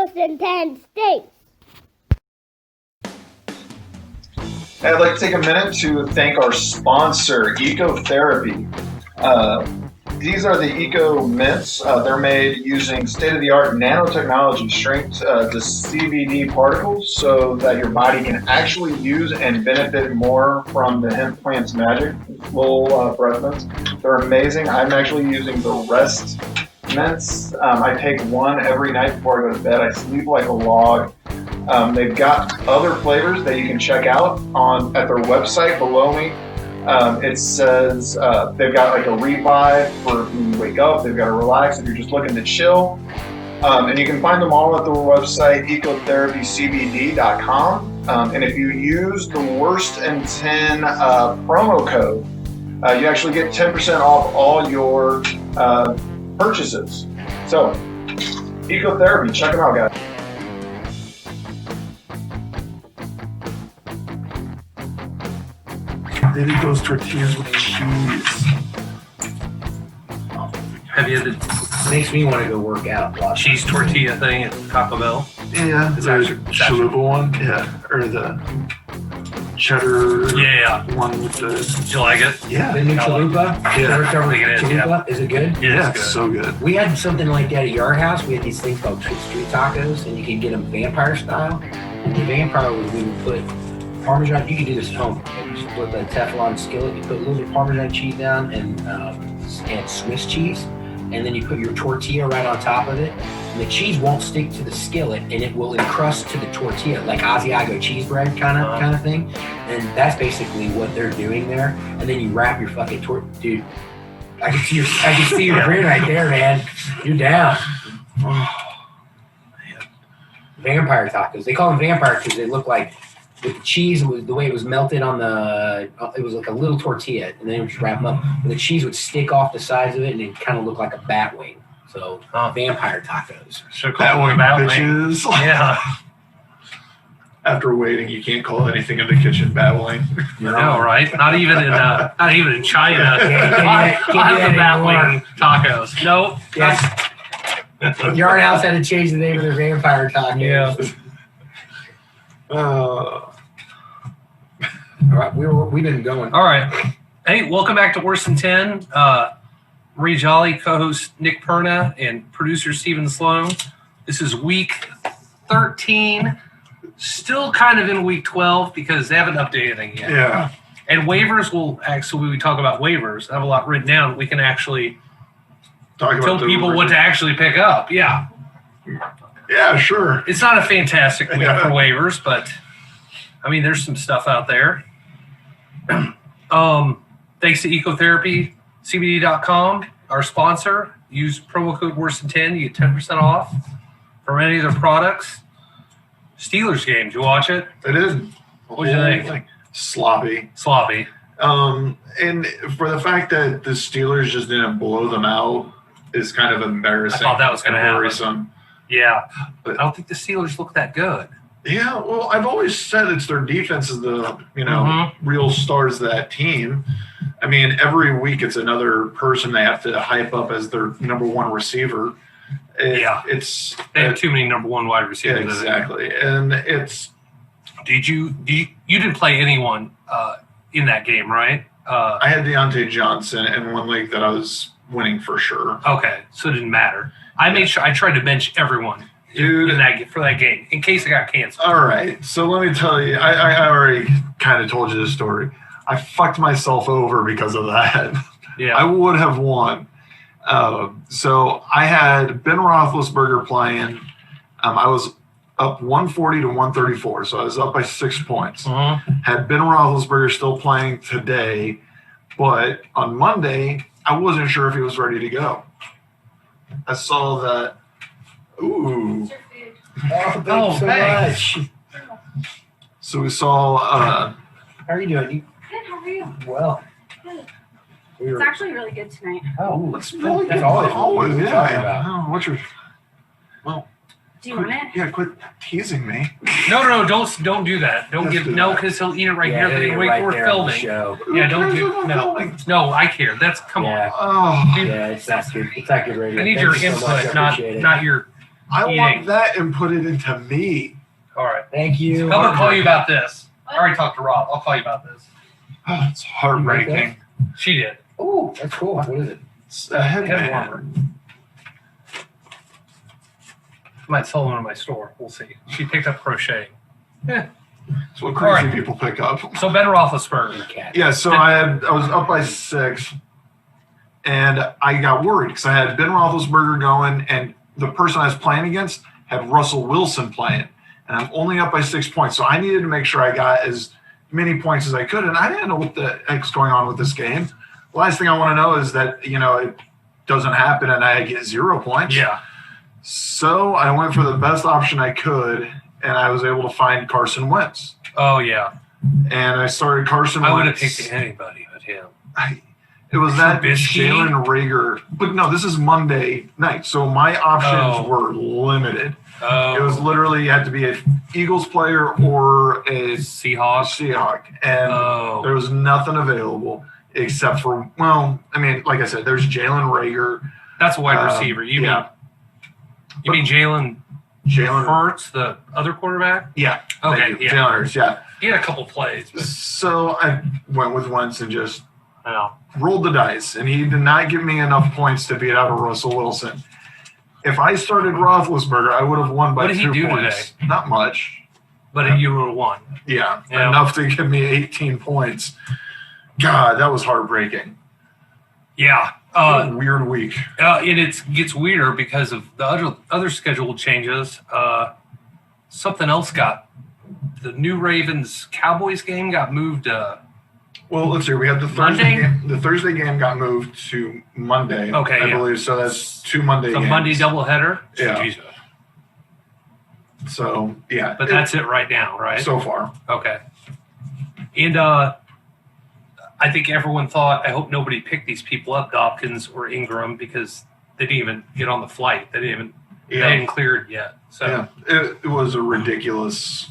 worse than 10 states. I'd like to take a minute to thank our sponsor, Ecotherapy. These are the Eco Mints. They're made using state-of-the-art nanotechnology strength to CBD particles so that your body can actually use and benefit more from the hemp plant's magic. Little breath mints. They're amazing. I'm actually using the Rest mints. I take one every night before I go to bed. I sleep like a log. They've got other flavors that you can check out at their website below me. It says they've got like a revive for when you wake up. They've got a relax if you're just looking to chill. And you can find them all at their website, ecotherapycbd.com. And if you use the Worst in 10 promo code, you actually get 10% off all your purchases. So, Ecotherapy, check them out, guys. They eat those tortillas with cheese. Have you had the Makes me want to go work out. cheese tortilla thing at Taco Bell? Yeah, Is the that chalupa one. Yeah, or the cheddar Yeah. one with the. Did you like it? Yeah, The new chalupa? Yeah. Cheddar covered I think it is, chalupa? Is it good? yeah, it's it's good. so good. We had something like that at your house. We had these things called street tacos, and you could get them vampire style. And the vampire was we would put Parmesan. You could do this at home. You just put the Teflon skillet. You put a little bit of Parmesan cheese down and Swiss cheese, and then you put your tortilla right on top of it. And the cheese won't stick to the skillet, and it will encrust to the tortilla, like Asiago cheese bread kind of thing. And that's basically what they're doing there. And then you wrap your fucking dude. I can see your grin right there, man. You're down. Vampire tacos. They call them vampire because they look like with the cheese. It was the way it was melted on the. It was like a little tortilla, and then you just wrap them up. And the cheese would stick off the sides of it, and it kind of looked like a bat wing. So vampire tacos. Should call it bat wing. Bitches. Yeah. After waiting, you can't call anything in the kitchen battling. I know, right? Not even in China. Can't do I have that the bat anymore. wing tacos. Nope. Yes. Yard House had to change the name of their vampire tacos. Yeah. All right, we've been going. All right. Hey, welcome back to Worse Than 10. Marie Jolly, co-host Nick Perna, and producer Stephen Sloan. This is week 13. Still kind of in week 12 because they haven't updated anything yet. Yeah. And waivers will actually, when we talk about waivers, I have a lot written down. We can actually Talk about tell people what to actually pick up. Yeah. Yeah, sure. It's not a fantastic week for waivers, but I mean, there's some stuff out there. Thanks to Ecotherapy, CBD.com, our sponsor. Use promo code WORSE10, you get 10% off from any of their products. Steelers game, did you watch it? I did. What did you think? Sloppy. Sloppy. And for the fact that the Steelers just didn't blow them out is kind of embarrassing. I thought that was going to happen. Worrisome. Yeah. But- I don't think the Steelers look that good. Yeah, well, I've always said it's their defense is the real stars of that team. I mean, every week it's another person they have to hype up as their number one receiver. It's They have too many number one wide receivers. yeah, exactly, and it's. You didn't play anyone in that game, right? I had Deontay Johnson in one league that I was winning for sure. Okay, so it didn't matter. I made sure I tried to bench everyone Dude, for that game in case it got canceled. all right, so let me tell you, I already kind of told you the story. I fucked myself over because of that. Yeah. I would have won. So I had Ben Roethlisberger playing. I was up 140 to 134, so I was up by 6 points. Had Ben Roethlisberger still playing today, but on Monday, I wasn't sure if he was ready to go. I saw that. Ooh. Oh, thank you so thanks. much. So we saw. How are you doing? Good, how are you? Well. Good. We were, It's actually really good tonight. It's really that's good. always what we're talking about. Oh, what's your? Well, Do you want it? yeah, quit teasing me. No, don't do that. Don't Let's give do no that. because he'll eat it right yeah, here. you're Wait, right we're there on the filming. show. Yeah, don't cares do about filming? no. I care. Come Yeah. on. Oh, Dude, Yeah, it's not good. It's not good radio. I need Thank your you so much. input, I appreciate it. not your I eating. want that and put it into me. All right. Thank you. I'm gonna call you about this. I already talked to Rob. I'll call you about this. Oh, it's heartbreaking. She did. Oh, that's cool. What is it? It's a Head headband. warmer. Might sell one in my store. We'll see. She picked up crocheting. It's what crazy All right. people pick up. So Ben Roethlisberger. Cat. Yeah, so I was up by 6, and I got worried because I had Ben Roethlisberger going, and the person I was playing against had Russell Wilson playing, and I'm only up by 6 points. So I needed to make sure I got as many points as I could, and I didn't know what the heck's going on with this game. The last thing I want to know is that, it doesn't happen and I get 0 points. Yeah. So I went for the best option I could, and I was able to find Carson Wentz. Oh yeah. And I started Carson I would have Wentz. picked anity but him. It was that Trubisky? Jalen Rager. But no, this is Monday night, so my options Oh. were limited. Oh. It was literally, you had to be a Eagles player or a Seahawks. Seahawk. And there Oh. was nothing available except for, like I said, there's Jalen Rager. That's a wide receiver. You mean Jalen Jalen Hurts, the other quarterback? Yeah. Okay, Thank you. yeah. Jalen Hurts, yeah. He had a couple plays. But, So I went with Wentz and just oh. rolled the dice, and he did not give me enough points to beat out of Russell Wilson. If I started Roethlisberger, I would have won by What did he 2 do points. Not much. But you would have won. Yeah, Yeah. enough to give me 18 points. God, that was heartbreaking. Yeah. What a weird week. And it gets weirder because of the other scheduled changes. Something else the new Ravens Cowboys game got moved. Well, let's see. We had the Thursday Monday? game. The Thursday game got moved to Monday. Okay, I yeah. believe so. That's 2 Monday The games. Monday doubleheader. Yeah. Jesus. So yeah, But that's it right now, right? so far. Okay. And I think everyone thought, I hope nobody picked these people up, Dopkins or Ingram, because they didn't even get on the flight. They hadn't cleared yet. So Yeah, it was a ridiculous.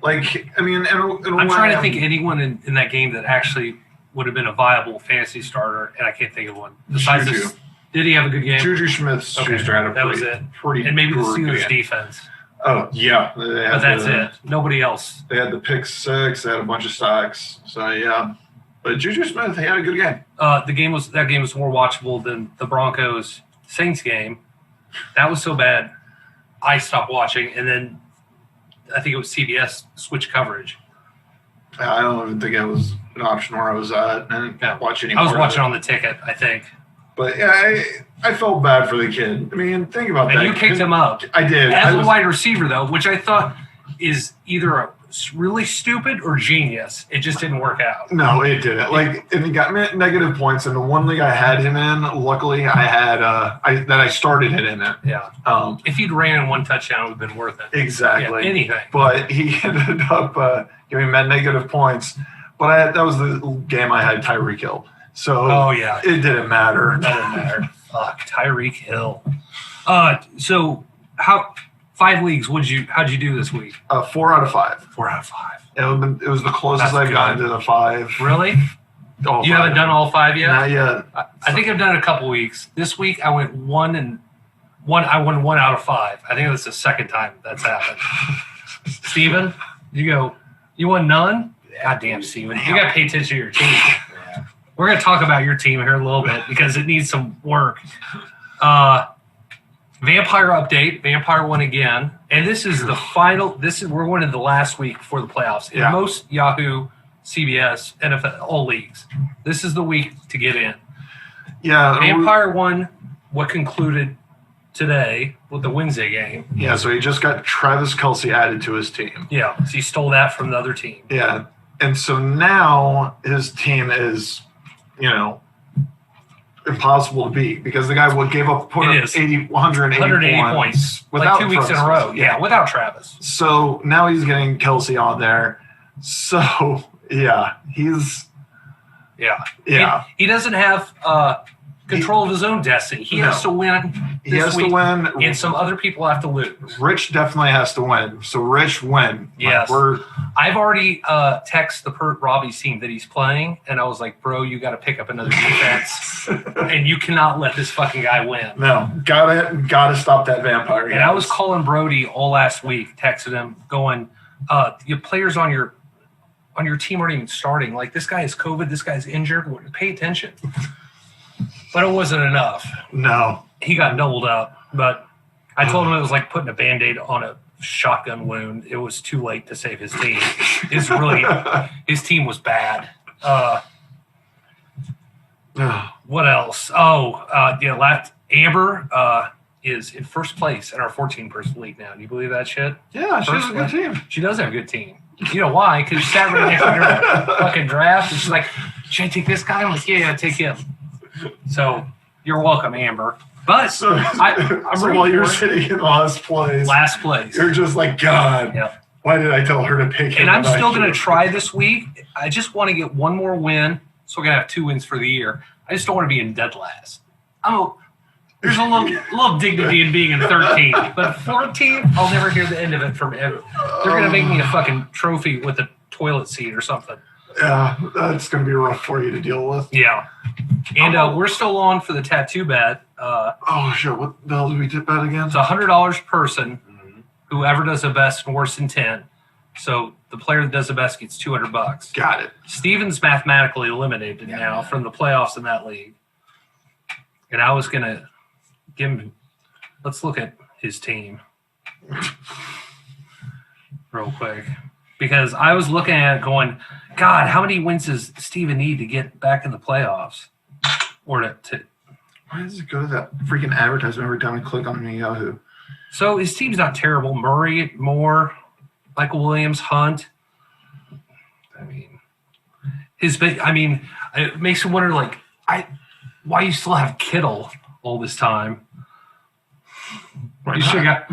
Like, I mean, I'm trying to think of anyone in that game that actually would have been a viable fantasy starter, and I can't think of one. Besides Juju. this, did he have a good game? Juju Smith-Schuster had a that was pretty, it. pretty And maybe the good Steelers game. defense. Oh yeah, But that's it. Nobody else. They had the pick 6. They had a bunch of sacks. So yeah, but Juju Smith, he had a good game. That game was more watchable than the Broncos Saints game. That was so bad, I stopped watching, and then I think it was CBS switch coverage. I don't even think it was an option where I was at. I didn't watch any. I was part of watching it. on the ticket, I think. But yeah, I felt bad for the kid. I mean, think about And that. you picked him up. I did. As I a was- wide receiver, though, which I thought is either really stupid or genius. It just didn't work out. No, it didn't. Like, and he got negative points. And the one league I had him in, luckily, I had I started it in it. Yeah. If he'd ran in one touchdown, it would have been worth it. Exactly. Yeah, anything. But he ended up giving me negative points. But that was the game I had Tyreek Hill. So Oh, yeah. it didn't matter. That didn't matter. Fuck, Tyreek Hill. So how 5 leagues? How'd you do this week? 4 out of 5. 4 out of 5. It was the closest That's I've good. gotten to the 5. Really? All You 5. haven't done all 5 yet? Not yet. I think I've done it a couple weeks. This week I went 1 and 1. I won 1 out of 5. I think that's the second time that's happened. Steven, you won none? God damn, Steven. You got to pay attention to your team. We're going to talk about your team here in a little bit because it needs some work. Vampire update. Vampire won again. And this is the final. We're going into the last week before the playoffs. In Yeah. most Yahoo, CBS, NFL, all leagues, this is the week to get in. Yeah. Vampire won what concluded today with the Wednesday game. Yeah, so he just got Travis Kelce added to his team. Yeah, so he stole that from the other team. Yeah. And so now his team is, impossible to beat because the guy gave up, put It up is. 180 points. without like 2 weeks in a Travis. row. Yeah, without Travis. So now he's getting Kelce on there. So, yeah, he's, Yeah. yeah. He doesn't have control of his own destiny. He has to win. He has to win, and some other people have to lose. Rich definitely has to win. So Rich win. Yes. Like, I've already texted Robbie's team that he's playing, and I was like, bro, you got to pick up another defense, and you cannot let this fucking guy win. No, gotta stop that vampire. And I was calling Brody all last week, texted him, going, your players on your team aren't even starting. Like, this guy is COVID, this guy's injured. Pay attention. But it wasn't enough. No. He got doubled up, but I told him it was like putting a Band-Aid on a shotgun wound. It was too late to save his team. His team was bad. What else? Amber is in first place in our 14-person league now. Do you believe that shit? Yeah, she has a good team. She does have a good team. You know why? Because she sat right next to her fucking draft, and she's like, should I take this guy? I'm like, yeah, take him. So you're welcome, Amber. But I'm while you're sitting in last place, you're just like, God, why did I tell her to pick him? And I'm still going to try this week. I just want to get one more win, so we're going to have 2 wins for the year. I just don't want to be in dead last. There's a little dignity in being in 13, but 14, I'll never hear the end of it from ever. They're going to make me a fucking trophy with a toilet seat or something. Yeah, that's going to be rough for you to deal with. Yeah. And we're still on for the tattoo bet. Oh, shit. What the hell did we tip at again? It's $100 person. Whoever does the best and worse than 10. So the player that does the best gets $200. Got it. Steven's mathematically eliminated now from the playoffs in that league. And I was going to give him – let's look at his team real quick. Because I was looking at it going, God, how many wins does Steven need to get back in the playoffs? Or to why does it go to that freaking advertisement every time I click on Yahoo? So his team's not terrible. Murray, Moore, Michael Williams, Hunt. It makes you wonder, like, why you still have Kittle all this time. You should got.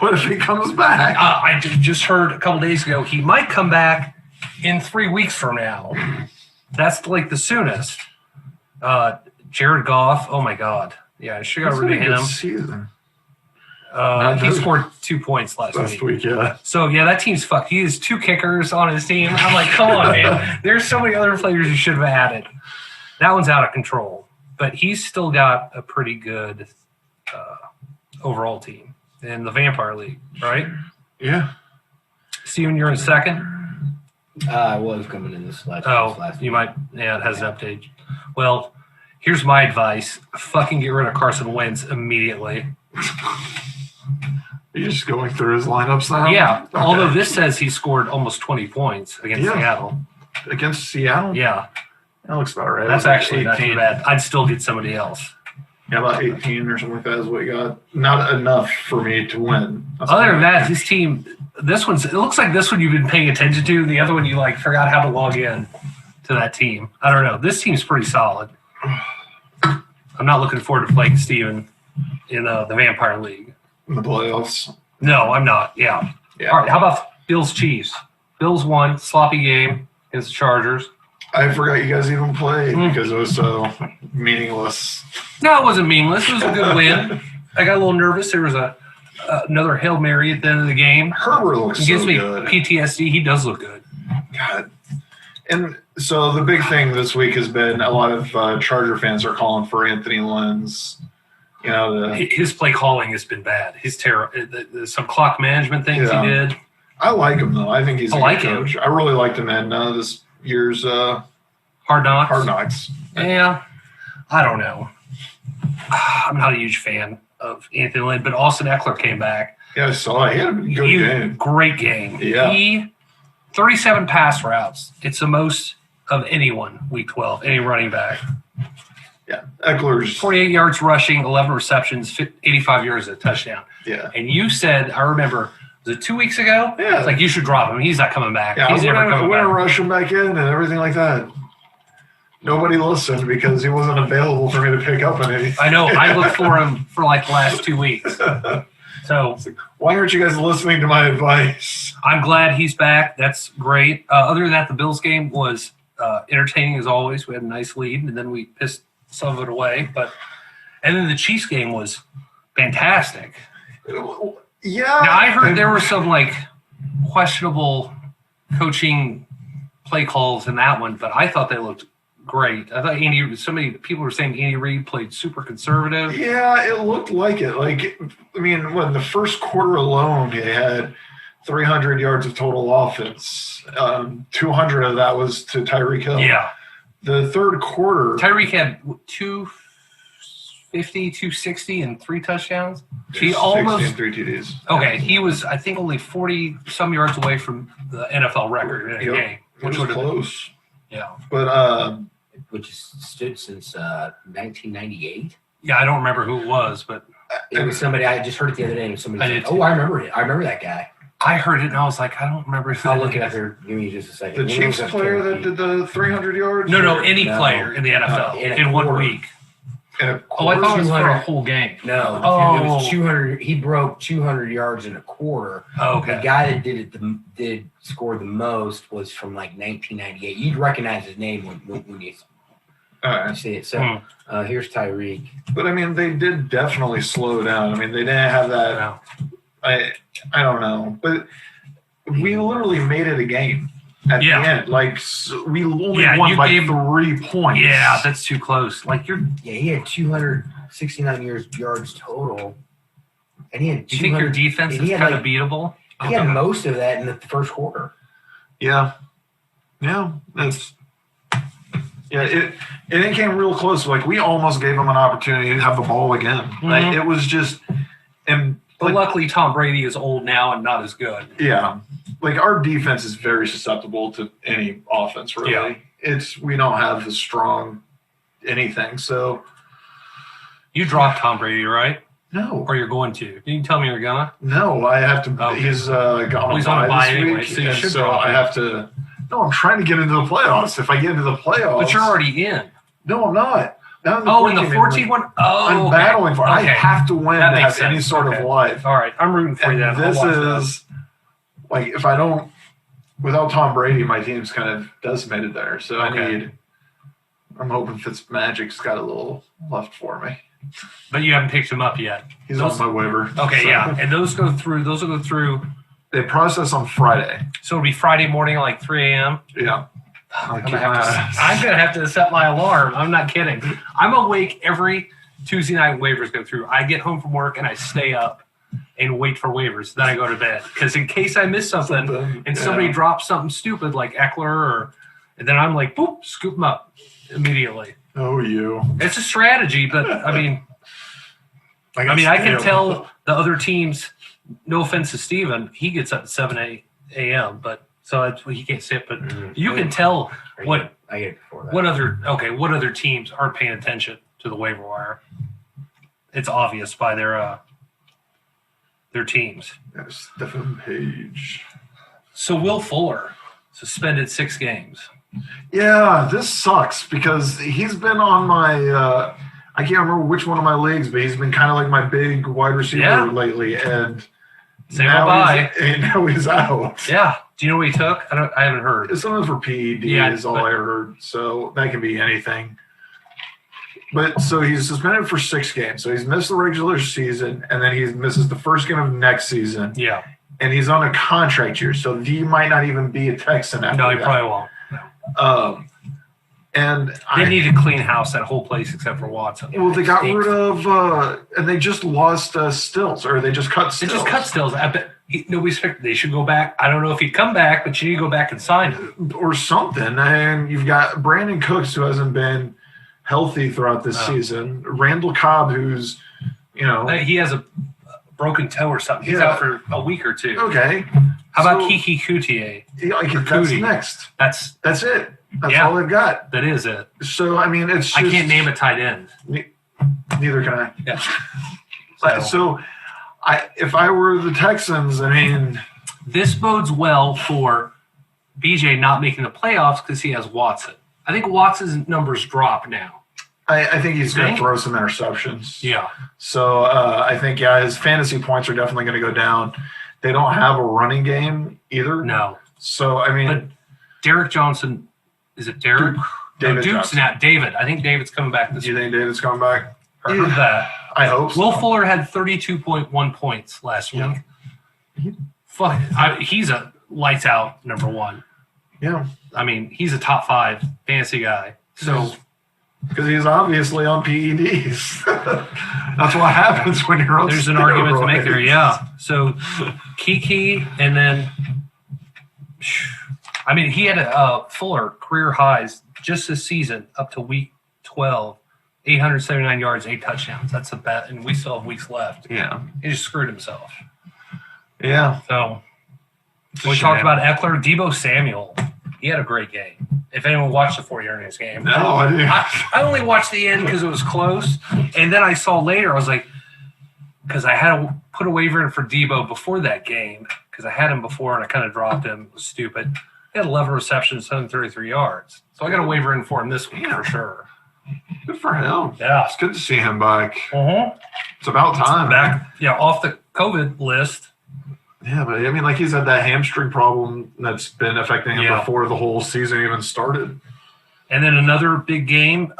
What if he comes back? I just heard a couple days ago he might come back in 3 weeks from now. That's like the soonest. Jared Goff. Oh my God. Yeah, I should got rid of him. Season. He scored 2 points last week. Yeah. So yeah, that team's fucked. He has 2 kickers on his team. I'm like, come on, man. There's so many other players you should have added. That one's out of control, but he's still got a pretty good overall team in the Vampire League, right? Yeah. Steven, you're in second. I was coming in this last. You might. Yeah, it has an update. Well, here's my advice: fucking get rid of Carson Wentz immediately. You're just going through his lineups now? Yeah. Okay. Although this says he scored almost 20 points against Seattle. Against Seattle? Yeah. That looks about right. That's actually not too bad. I'd still get somebody else. Yeah, about 18 or something like that is what you got. Not enough for me to win. Other than that, his team, it looks like this one you've been paying attention to. The other one you forgot how to log in to that team. I don't know. This team's pretty solid. I'm not looking forward to playing Steven in the Vampire League. In the playoffs? No, I'm not. Yeah. All right. How about Bills Chiefs? Bills won. Sloppy game against the Chargers. I forgot you guys even played because it was so meaningless. No, it wasn't meaningless. It was a good win. I got a little nervous. There was another Hail Mary at the end of the game. Herbert looks so gives me good. PTSD. He does look good. God. And so the big thing this week has been a lot of Charger fans are calling for Anthony Lynn's. You know, his play calling has been bad. His some clock management things he did. I like him though. I think he's a good coach. Him. I really liked him in this year's Hard Knocks. Hard Knocks. Yeah, I don't know. I'm not a huge fan of Anthony Lynn, but Austin Eckler came back. Yeah, I saw it. He had a good game. Great game. Yeah. 37 pass routes. It's the most of anyone week 12, any running back. Yeah, Eckler's 48 yards rushing, 11 receptions, 85 yards a touchdown. Yeah. And you said, I remember, was it 2 weeks ago? Yeah. It's like, you should drop him. He's not coming back. Yeah, He's never coming we're back. going to rush him back in and everything like that. Nobody listened because he wasn't available for me to pick up any. I know. I looked for him for like the last 2 weeks. So why aren't you guys listening to my advice? I'm glad he's back. That's great. Other than that, the Bills game was entertaining as always. We had a nice lead, and then we pissed some of it away. And then the Chiefs game was fantastic. Yeah. Now I heard there were some like questionable coaching play calls in that one, but I thought they looked great. I thought so many people were saying Andy Reid played super conservative. Yeah, it looked like it. Like, I mean, when the first quarter alone, he had 300 yards of total offense. 200 of that was to Tyreek Hill. Yeah. The third quarter. Tyreek had 250, 260, and 3 touchdowns. He almost 3 TDs. Okay, he was, I think, only 40-some yards away from the NFL record in a game. Which was close. Yeah. But which has stood since 1998. Yeah, I don't remember who it was, but it was somebody. I just heard it the other day. And somebody said, too. I remember it. I remember that guy. I heard it, and I was like, I don't remember. I'll look it up here. Give me just a second. The Chiefs player that did the 300 yards? No, any player in the NFL in 1 week. I thought it was for a whole game. No, it was 200. He broke 200 yards in a quarter. Oh, okay. The guy that did score the most was from like 1998. You'd recognize his name when you see it. So here's Tyreek. But I mean, they did definitely slow down. I mean, they didn't have that. No. I don't know, but we literally made it a game at the end. Like we only won by 3 points. Yeah, that's too close. Like he had 269 yards total, and he had. Do you think your defense is kind of beatable? He had most of that in the first quarter. Yeah, that's. Yeah, it came real close. Like we almost gave them an opportunity to have the ball again. Mm-hmm. Like it was just, but luckily Tom Brady is old now and not as good. Yeah, like our defense is very susceptible to any offense. Really, we don't have as strong anything. So you dropped Tom Brady, right? No, or you're going to? Didn't you tell me you're gonna? No, I have to. Okay. He's on a bye anyway, week, so you should drop I have to. No, I'm trying to get into the playoffs. If I get into the playoffs, but you're already in. No, I'm not. In the 14 one? I'm battling for it. I have to win to have any sort of life. All right, I'm rooting for you then. This is, like, if I don't, without Tom Brady, my team's kind of decimated there. So I'm hoping Fitzmagic's got a little left for me. But you haven't picked him up yet. He's on my waiver. Okay, so. Yeah. And those will go through. They process on Friday. So it'll be Friday morning at like 3 a.m.? Yeah. I'm going to have to set my alarm. I'm not kidding. I'm awake every Tuesday night waivers go through. I get home from work and I stay up and wait for waivers. Then I go to bed. Because in case I miss something and somebody drops something stupid like Eckler and then I'm like, boop, scoop them up immediately. Oh, you. It's a strategy, but I mean, I can tell the other teams, no offense to Steven, he gets up at 7 a.m., but so he can't sit, but you can tell what other teams aren't paying attention to the waiver wire. It's obvious by their teams. Yes, Stephen Page. So Will Fuller suspended 6 games. Yeah, this sucks because he's been on my I can't remember which one of my leagues, but he's been kind of like my big wide receiver lately, and now he's out. Yeah. Do you know what he took? I haven't heard. It's something for PED is all I heard. So that can be anything. But so he's suspended for 6 games. So he's missed the regular season, and then he misses the first game of next season. Yeah. And he's on a contract year, so he might not even be a Texan after that. No, he probably won't. No. And they need to clean house that whole place except for Watson. Well, they got rid of and they just lost Stills, or they just cut Stills. They just cut Stills. I bet nobody's expected they should go back. I don't know if he'd come back, but you need to go back and sign him. Or something. And you've got Brandon Cooks, who hasn't been healthy throughout this season. Randall Cobb, who's, he has a broken toe or something. He's out for a week or 2. Okay. How about Kiki Coutier? That's next. That's it. That's all they've got. That is it. So, I mean, it's just, I can't name a tight end. Neither can I. Yeah. So if I were the Texans, I mean. This bodes well for BJ not making the playoffs because he has Watson. I think Watson's numbers drop now. I think he's going to throw some interceptions. Yeah. So I think, his fantasy points are definitely going to go down. They don't have a running game either. No. So, I mean. But Derek Johnson, is it Derek? David Duke's Johnson. now. David. I think David's coming back this You week. think David's coming back? I heard that. I hope so. Will Fuller had 32.1 points last week. Yeah. Fuck, he's a lights out number one. Yeah. I mean, he's a top 5 fantasy guy. So Because he's obviously on PEDs. That's what happens when you're on there's an argument to make there. steroids. Yeah. So Kiki, and then I mean, he had Fuller career highs just this season up to week 12, 879 yards, 8 touchdowns. That's a bet, and we still have weeks left. Yeah. He just screwed himself. Yeah. So It's a we shame. talked about Eckler, Debo Samuel. He had a great game. If anyone watched the 40 earnings game, No, I didn't. I only watched the end because it was close, and then I saw later. I was like, because I had to put a waiver in for Debo before that game because I had him before and I kind of dropped him. It was stupid. He had 11 receptions, 733 yards. So I got a waiver in for him this week for sure. Good for him. Yeah. It's good to see him back. Uh-huh. It's about time. Back, off the COVID list. Yeah, but I mean, like he's had that hamstring problem that's been affecting him Yeah. before the whole season even started. And then another big game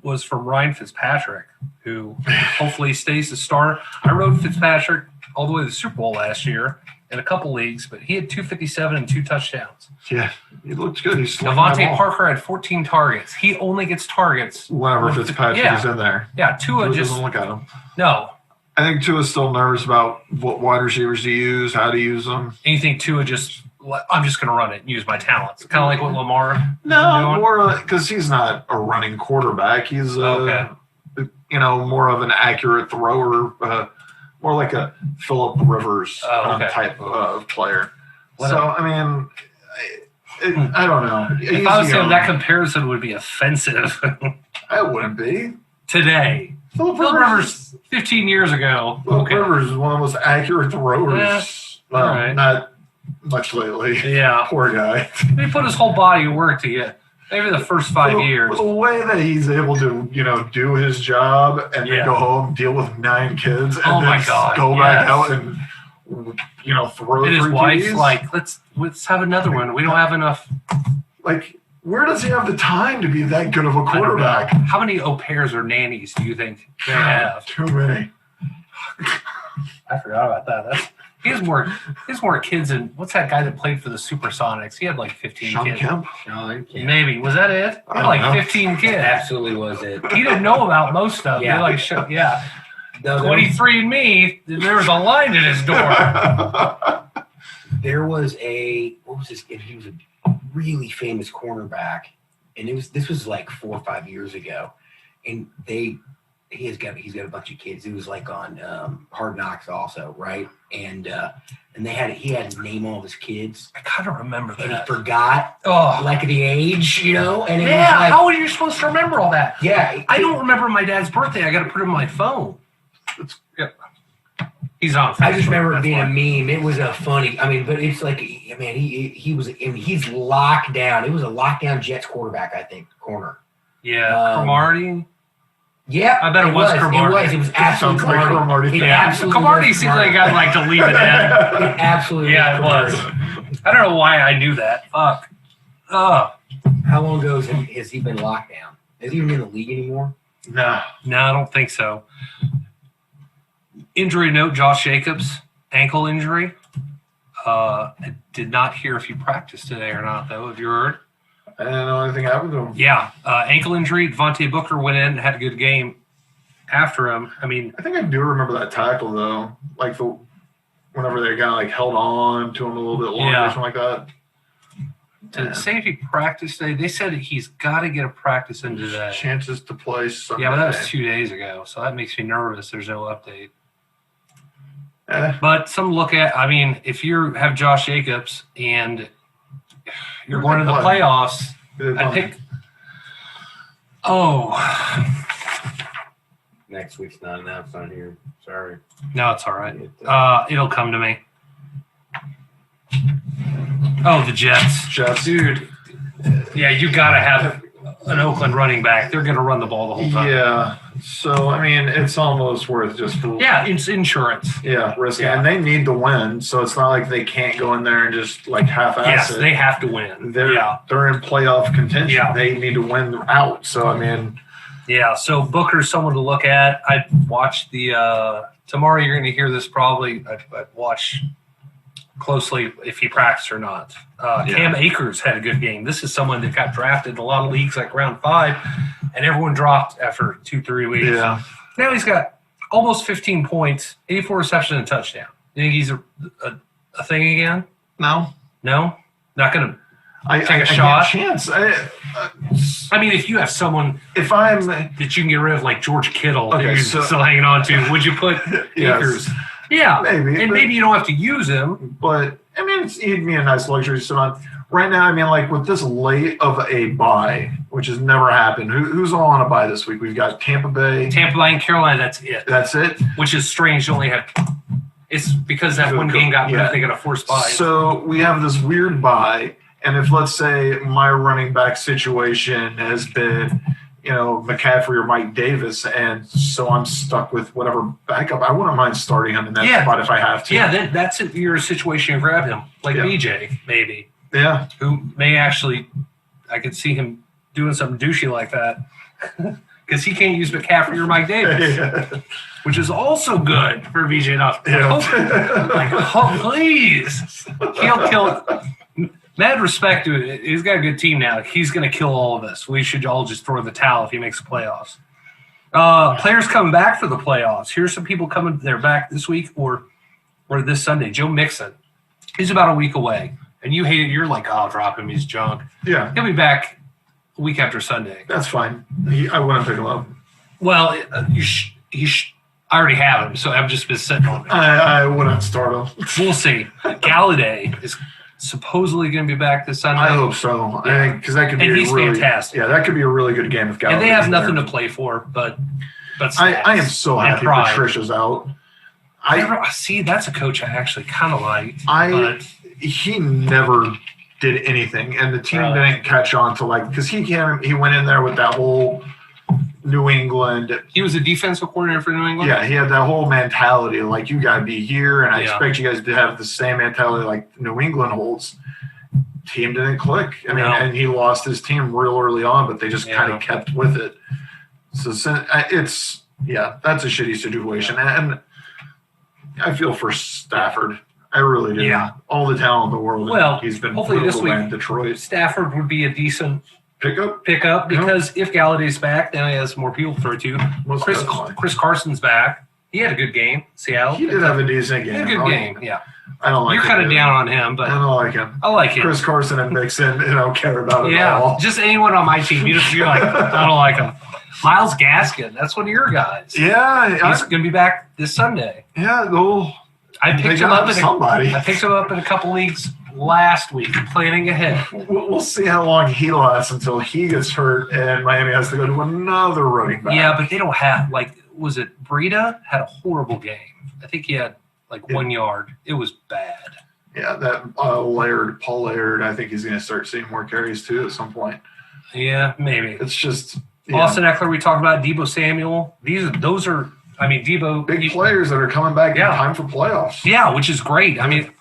was from Ryan Fitzpatrick, who hopefully stays the starter. I rode Fitzpatrick all the way to the Super Bowl last year in a couple leagues, but he had 257 and 2 touchdowns. Yeah, he looks good. He's slinging the Devontae ball. Parker had 14 targets. He only gets targets. Whenever Fitzpatrick Yeah. is in there, Yeah, Tua Tua just doesn't look at him. no. I think Tua's still nervous about what wide receivers to use, how to use them. Anything Tua just I'm just going to run it and use my talents. Kind of like what Lamar. No, doing. more because he's not a running quarterback. He's Okay. more of an accurate thrower, more like a Phillip Rivers Okay. type of player. What So I mean, I don't know. If I was him, that comparison would be offensive I wouldn't be. today. Phillip Phil Rivers 15 years ago. Phillip Okay. Rivers is one of the most accurate throwers. Yeah, all right. Not much lately. Yeah. Poor guy. He put his whole body to work to get maybe the first 5 years. The way that he's able to, do his job and Yeah. then go home, deal with 9 kids, and Oh then my God, go back yes. out and throw And his 3 wife's TDs. like, let's have another one. We don't have enough. Like, where does he have the time to be that good of a I don't know. quarterback? How many au pairs or nannies do you think they have? Too many. I forgot about that. He has more kids than what's that guy that played for the Supersonics? He had like 15 Sean kids. Kemp. Sean Kemp. Maybe. Was that it? He I had don't like know. 15 kids. Absolutely was it. He didn't know about most of them. Yeah. He like, yeah. No, 23 and me, there was a line at his door. there was what was this kid? He was a really famous cornerback, and this was like 4 or 5 years ago, and he's got a bunch of kids. It was like on Hard Knocks also, right? And he had to name all of his kids, I kind of remember and he that. forgot Oh, like the age, and it was yeah. like, How are you supposed to remember all that? yeah, I don't remember my dad's birthday. I got to put it in my phone. He's on. I just remember it That's being why. a meme. It was a funny. I mean, but it's like, man, he's locked down. It was a lockdown Jets quarterback, I think, corner. Yeah, Cromartie. Yeah, I bet it was Cromartie. It was absolutely Sounds like Cromartie. It Yeah, absolutely Cromartie was seems like a Cromartie. guy like to leave it in. It absolutely. Yeah, it was. I don't know why I knew that. Fuck. How long ago has he been locked down? Is he even in the league anymore? Nah. No, I don't think so. Injury note: Josh Jacobs, ankle injury. I did not hear if he practiced today or not, though. Have you heard? I didn't know anything happened to him. Yeah, ankle injury. Devontae Booker went in and had a good game after him. I mean, I think I do remember that tackle though. Like whenever they got like held on to him a little bit longer Yeah. or something like that. to say if he practiced today, they said he's got to get a practice in today. Chances to play Sunday. Yeah, but that was 2 days ago, so that makes me nervous. There's no update. Eh, But some look at, I mean, if you have Josh Jacobs and you're going to the playoffs, I pick. Oh, Next week's not announced on here. Sorry. no, it's all right. It'll come to me. Oh, the Jets. Jets. Dude, yeah, you got to have an Oakland running back. They're going to run the ball the whole time. Yeah. So I mean, it's almost worth just Yeah, it's insurance. risking, Yeah. and they need to win. So it's not like they can't go in there and just like half-ass Yes, it. they have to win. They're in playoff contention. Yeah. They need to win out. So I mean, Yeah, so Booker's someone to look at. I watched the tomorrow. You're going to hear this probably. I watch closely if he practiced or not. Cam Akers had a good game. This is someone that got drafted in a lot of leagues like round 5, and everyone dropped after 2-3 weeks. yeah. Now he's got almost 15 points, 84 receptions, and a touchdown. You think he's a thing again? No, No, not going to. I Take a shot? Chance. I mean, if you have someone If I'm that you can get rid of, like George Kittle, Okay, that you're so- still hanging on to, would you put Yes. Akers? Yeah, maybe, and but- maybe you don't have to use him. But I mean, it'd be a nice luxury to sit on. Right now, I mean, like with this late of a bye, which has never happened. Who's all on a bye this week? We've got Tampa Bay. Tampa Bay and Carolina, that's it. That's it. Which is strange. You only have. It's because that one game got moved. Yeah. They got a forced bye. So we have this weird bye, and if let's say my running back situation has been, McCaffrey or Mike Davis, and so I'm stuck with whatever backup, I wouldn't mind starting him in that spot if I have to. Yeah, that's your situation. You grab him like Yeah. BJ maybe, Yeah. who may actually. I could see him doing something douchey like that because he can't use McCaffrey or Mike Davis. Yeah. Which is also good for VJ Nuff. Yeah. Please. He'll kill. Mad respect to it. He's got a good team now. He's going to kill all of us. We should all just throw the towel if he makes the playoffs. Players coming back for the playoffs. Here's some people coming. They're back this week or this Sunday. Joe Mixon. He's about a week away. And you hate it. You're like, I'll drop him. He's junk. Yeah. He'll be back a week after Sunday. That's fine. I wouldn't pick him up. Well, I already have him, so I've just been sitting on him. I wouldn't start him. We'll see. Galladay is supposedly going to be back this Sunday. I hope so. I think because that could be And he's fantastic. Yeah, that could be a really good game if Gallagher. And they have nothing to play for, but I am so and happy pride. Patricia's out. See, that's a coach I actually kind of liked. He never did anything, and the team Really? didn't catch on to because he went in there with that whole New England. He was a defensive coordinator for New England. Yeah, he had that whole mentality like you got to be here, and I Yeah. expect you guys to have the same mentality like New England holds. Team didn't click. I mean, No. and he lost his team real early on, but they just Yeah. kind of kept with it. So that's a shitty situation, and I feel for Stafford. I really do. Yeah. All the talent in the world. Well, he's been hopefully this brutal week- in Detroit. Stafford would be a decent Pickup. pickup because if Galladay's back, then he has more people to throw to. Most definitely. Chris Carson's back. He had a good game. Seattle. He did have a decent He game. had a good game. Yeah. I don't like You're him, kind of dude. down on him, I but don't like him. I like him. Chris Carson and Mixon, I don't care about it at Yeah, all. just anyone on my team. You're like, I don't like him. Miles Gaskin, that's one of your guys. Yeah, He's going to be back this Sunday. I they picked him got up. somebody. I picked him up in a couple leagues last week, planning ahead. We'll see how long he lasts until he gets hurt and Miami has to go to another running back. Yeah, but they don't have was it Breida had a horrible game? I think he had 1 yard. It was bad. Yeah, that Paul Laird, I think he's going to start seeing more carries too at some point. Yeah, maybe. It's just yeah. Austin Eckler, we talked about Debo Samuel. Those are. I mean, Debo. Big players that are coming back Yeah. in time for playoffs. Yeah, which is great. I mean,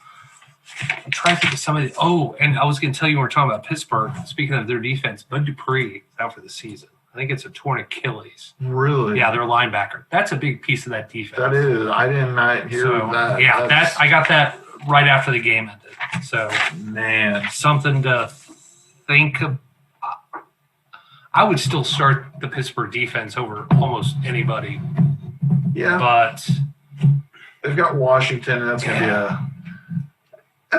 I'm trying to think of somebody. Oh, and I was going to tell you when we were talking about Pittsburgh. Speaking of their defense, Bud Dupree is out for the season. I think it's a torn Achilles. Really? Yeah, their linebacker. That's a big piece of that defense. That is. I did not hear that. Yeah, That's- I got that right after the game ended. So man. something to think of. I would still start the Pittsburgh defense over almost anybody, Yeah. but They've got Washington, and that's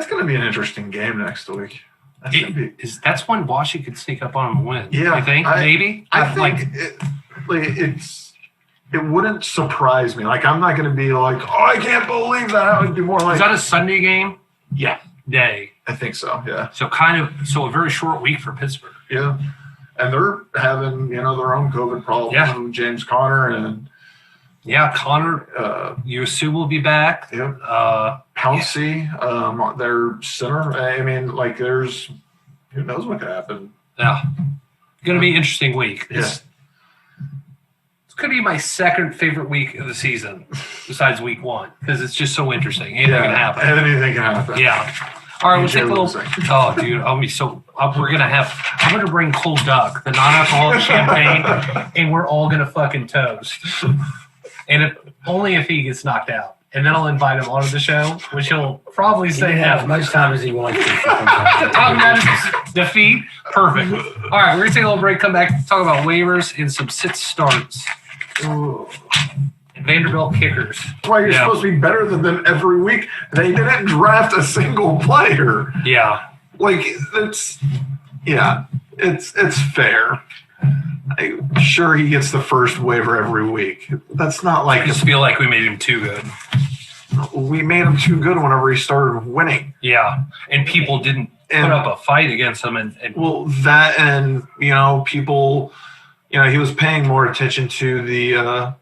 gonna be an interesting game next week. that's when Washington could sneak up on them and win. Yeah, I think maybe. I think it wouldn't surprise me. I'm not going to be like, oh, I can't believe that. I would be more like, Is that a Sunday game? yeah, Day. I think so. Yeah, So a very short week for Pittsburgh. yeah, and they're having their own COVID problems. Yeah. With James Conner and Yeah, Connor, Yusu will be back. Pouncey, their center. I mean, there's who knows what could happen. Yeah. Going to be an interesting week. Yeah. could be my second favorite week of the season, besides week 1, because it's just so interesting. Anything can happen. Anything can happen. Yeah. All right, we'll take a little. losing. Oh, dude, I'll be so. We're gonna have. I'm gonna bring cold duck, the non-alcoholic champagne, and we're all gonna fucking toast. And only if he gets knocked out, and then I'll invite him onto the show, which he'll probably He say can have as no. much time as he wants to. Talk about his defeat. Perfect. All right, we're gonna take a little break. Come back, talk about waivers and some sit starts. Ooh. And Vanderbilt kickers. Why you're Yeah. supposed to be better than them every week. They didn't draft a single player. Yeah. Like it's fair. I'm sure he gets the first waiver every week. That's not I like just feel like we made him too good. we made him too good whenever he started winning. Yeah, and people didn't And- put up a fight against him, and Well, that and people, he was paying more attention to the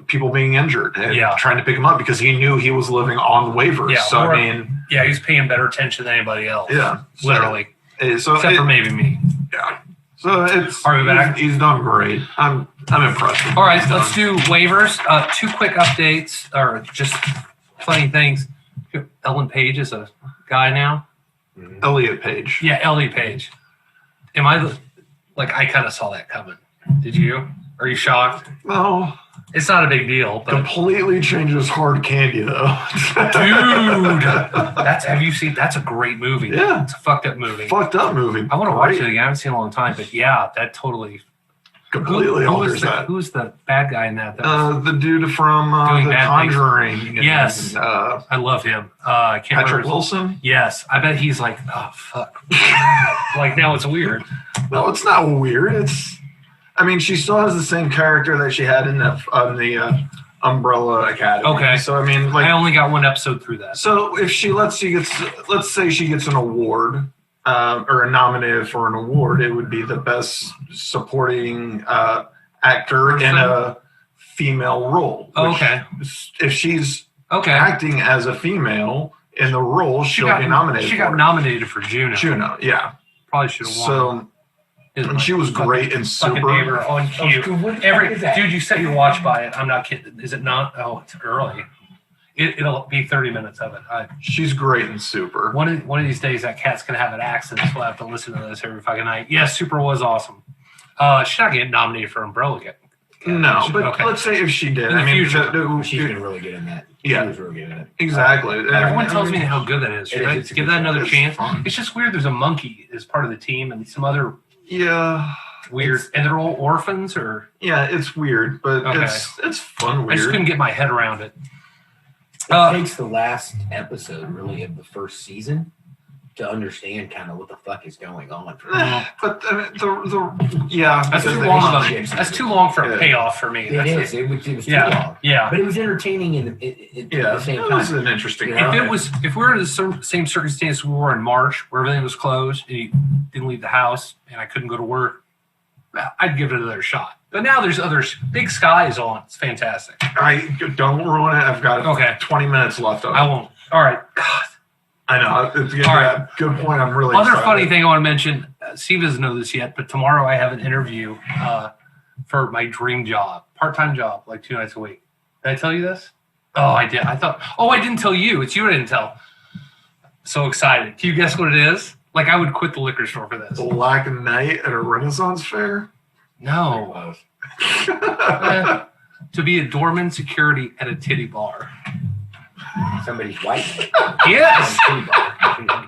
people being injured and Yeah. trying to pick him up because he knew he was living on waivers. Yeah, So or- I mean, yeah, he's paying better attention than anybody else. yeah, Literally, So except for maybe me. yeah. So it's Are we back? He's done great. I'm impressed. with All what right, he's let's done. do waivers. 2 quick updates, or just funny things. Ellen Page is a guy now. Elliot Page. Yeah, Ellie Page. Am I I kind of saw that coming? Did you? Are you shocked? No, It's not a big deal, but completely changes hard candy though. dude, have you seen? That's a great movie. Yeah. It's a fucked up movie. Fucked up movie. I want to watch Great. it again. I haven't seen it in a long time, but yeah, that totally. Completely alters that. Who's the bad guy in that? That was- The dude from Doing The bad things. Conjuring. Yes. And, I love him. I can't Patrick remember. Wilson. Yes, I bet he's like, oh fuck. Like now it's weird. No, it's not weird. She still has the same character that she had in the Umbrella Academy. Okay. So I mean, I only got one episode through that. so if let's say she gets an award or a nominated for an award, it would be the best supporting actor in a female role. Oh, which okay. If she's Okay. acting as a female in the role, she'll be nominated. She for got it. nominated for Juno. Juno, yeah. Probably should have won. So and she was great in Fucking Super. neighbor on cue. What the heck is that? Dude, you set your watch by it. I'm not kidding. Is it not? Oh, it's early. It'll be 30 minutes of it. She's great in Super. One of these days, that cat's gonna have an accident. So we'll have to listen to this every fucking night. Yes, Super was awesome. She's not getting nominated for Umbrella yet. No, but Okay. let's say if she did. In the future. She's been really good in that. Yeah. She was really good in it. Exactly. Everyone tells me how good that is. Should I It's a give good that show. another It's chance? fun. It's just weird. There's a monkey as part of the team and some other Yeah. weird. And they're all orphans, or Yeah, it's weird, but Okay. it's fun I just weird. couldn't get my head around it. It takes the last episode, really, of the first season to understand kind of what the fuck is going on. But yeah, That's because too they- long of a. That's too long for a Yeah. payoff for me. It That's is. It was too Yeah. long. Yeah. But it was entertaining at the same That was time. an interesting. Yeah. If we were in the same circumstance we were in March, where everything was closed and you didn't leave the house and I couldn't go to work, I'd give it another shot. But now there's others. Big Sky is on. It's fantastic. I don't ruin it. I've got Okay. 20 minutes left of it. I won't. All right. God. I know. It's All right. Good point. I'm really Other excited. funny thing I want to mention. Steve doesn't know this yet, but tomorrow I have an interview for my dream job, part-time job, like 2 nights a week. Did I tell you this? Oh, I did. I thought. Oh, I didn't tell you. It's you I didn't tell. So excited. Can you guess what it is? Like I would quit the liquor store for this. Black Night at a Renaissance fair. No. Eh, to be a doorman security at a titty bar. Somebody's white. Yes.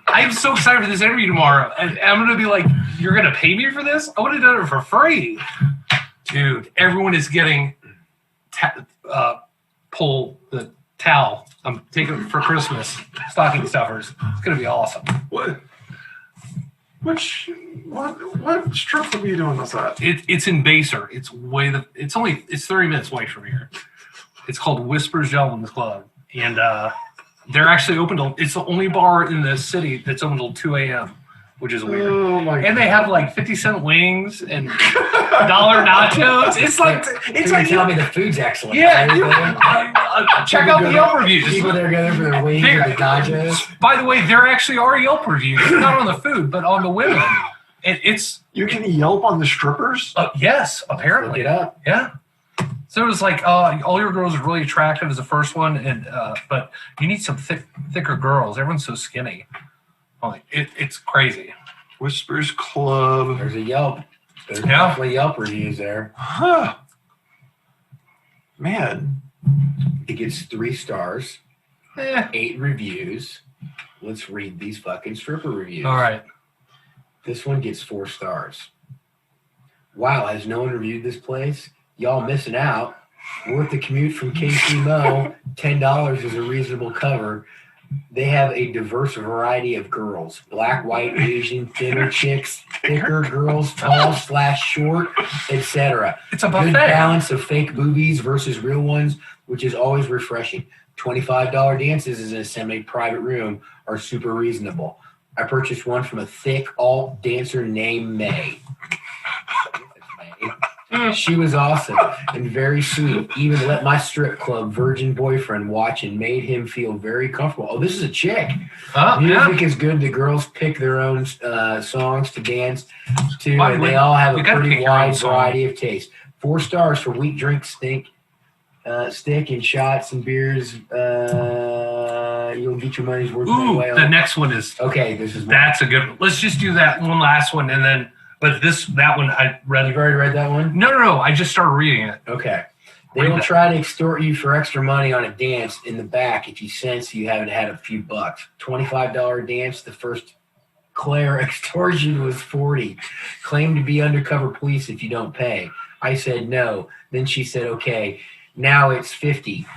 I'm so excited for this interview tomorrow. And I'm going to be like, you're going to pay me for this? I would have done it for free. Dude, everyone is getting pull the towel. I'm taking it for Christmas. Stocking stuffers. It's going to be awesome. What strip club are you doing this at? It's in Baser. It's 30 minutes away from here. It's called Whispers Gentlemen's Club. And they're actually open till, it's the only bar in the city that's open till 2 a.m., which is weird. Oh my And they have like 50-cent wings and dollar nachos. It's like, It's like tell me the food's excellent. yeah. Right? Check out the Yelp reviews. People that are going for their wings and the nachos. By the way, there actually are Yelp reviews, not on the food, but on the women. And it's, You can Yelp on the strippers? yes, Look apparently. it up. Yeah. So it was like, all your girls are really attractive as the first one, and but you need some thicker girls. Everyone's so skinny. Like, it's crazy. Whispers Club. There's a Yelp. There's Yeah. definitely Yelp reviews there. Huh. Man. It gets 3 stars, 8 reviews. Let's read these fucking stripper reviews. All right. This one gets 4 stars. Wow, has no one reviewed this place? Y'all missing out. Worth the commute from KC Mo. $10 is a reasonable cover. They have a diverse variety of girls. Black, white, Asian, thinner chicks, thicker girls, tall/short, etc. It's a Good buffet. balance of fake boobies versus real ones, which is always refreshing. $25 dances in a semi-private room are super reasonable. I purchased one from a thick alt dancer named May. She was awesome and very sweet. Even let my strip club virgin boyfriend watch and made him feel very comfortable. Oh, this is a chick. Music is good. The girls pick their own songs to dance to, and they all have a pretty wide variety of taste. 4 stars for weak drink stick and shots and beers. You'll get your money's worth. Ooh, the next one is okay. That's a good one. Let's just do that one last one, and then. But that one I read. You've already read that one? No. I just started reading it. Okay. They will try to extort you for extra money on a dance in the back if you sense you haven't had a few bucks. $25 dance. The first Claire extortion was $40. Claim to be undercover police if you don't pay. I said no. Then she said okay. Now it's $50.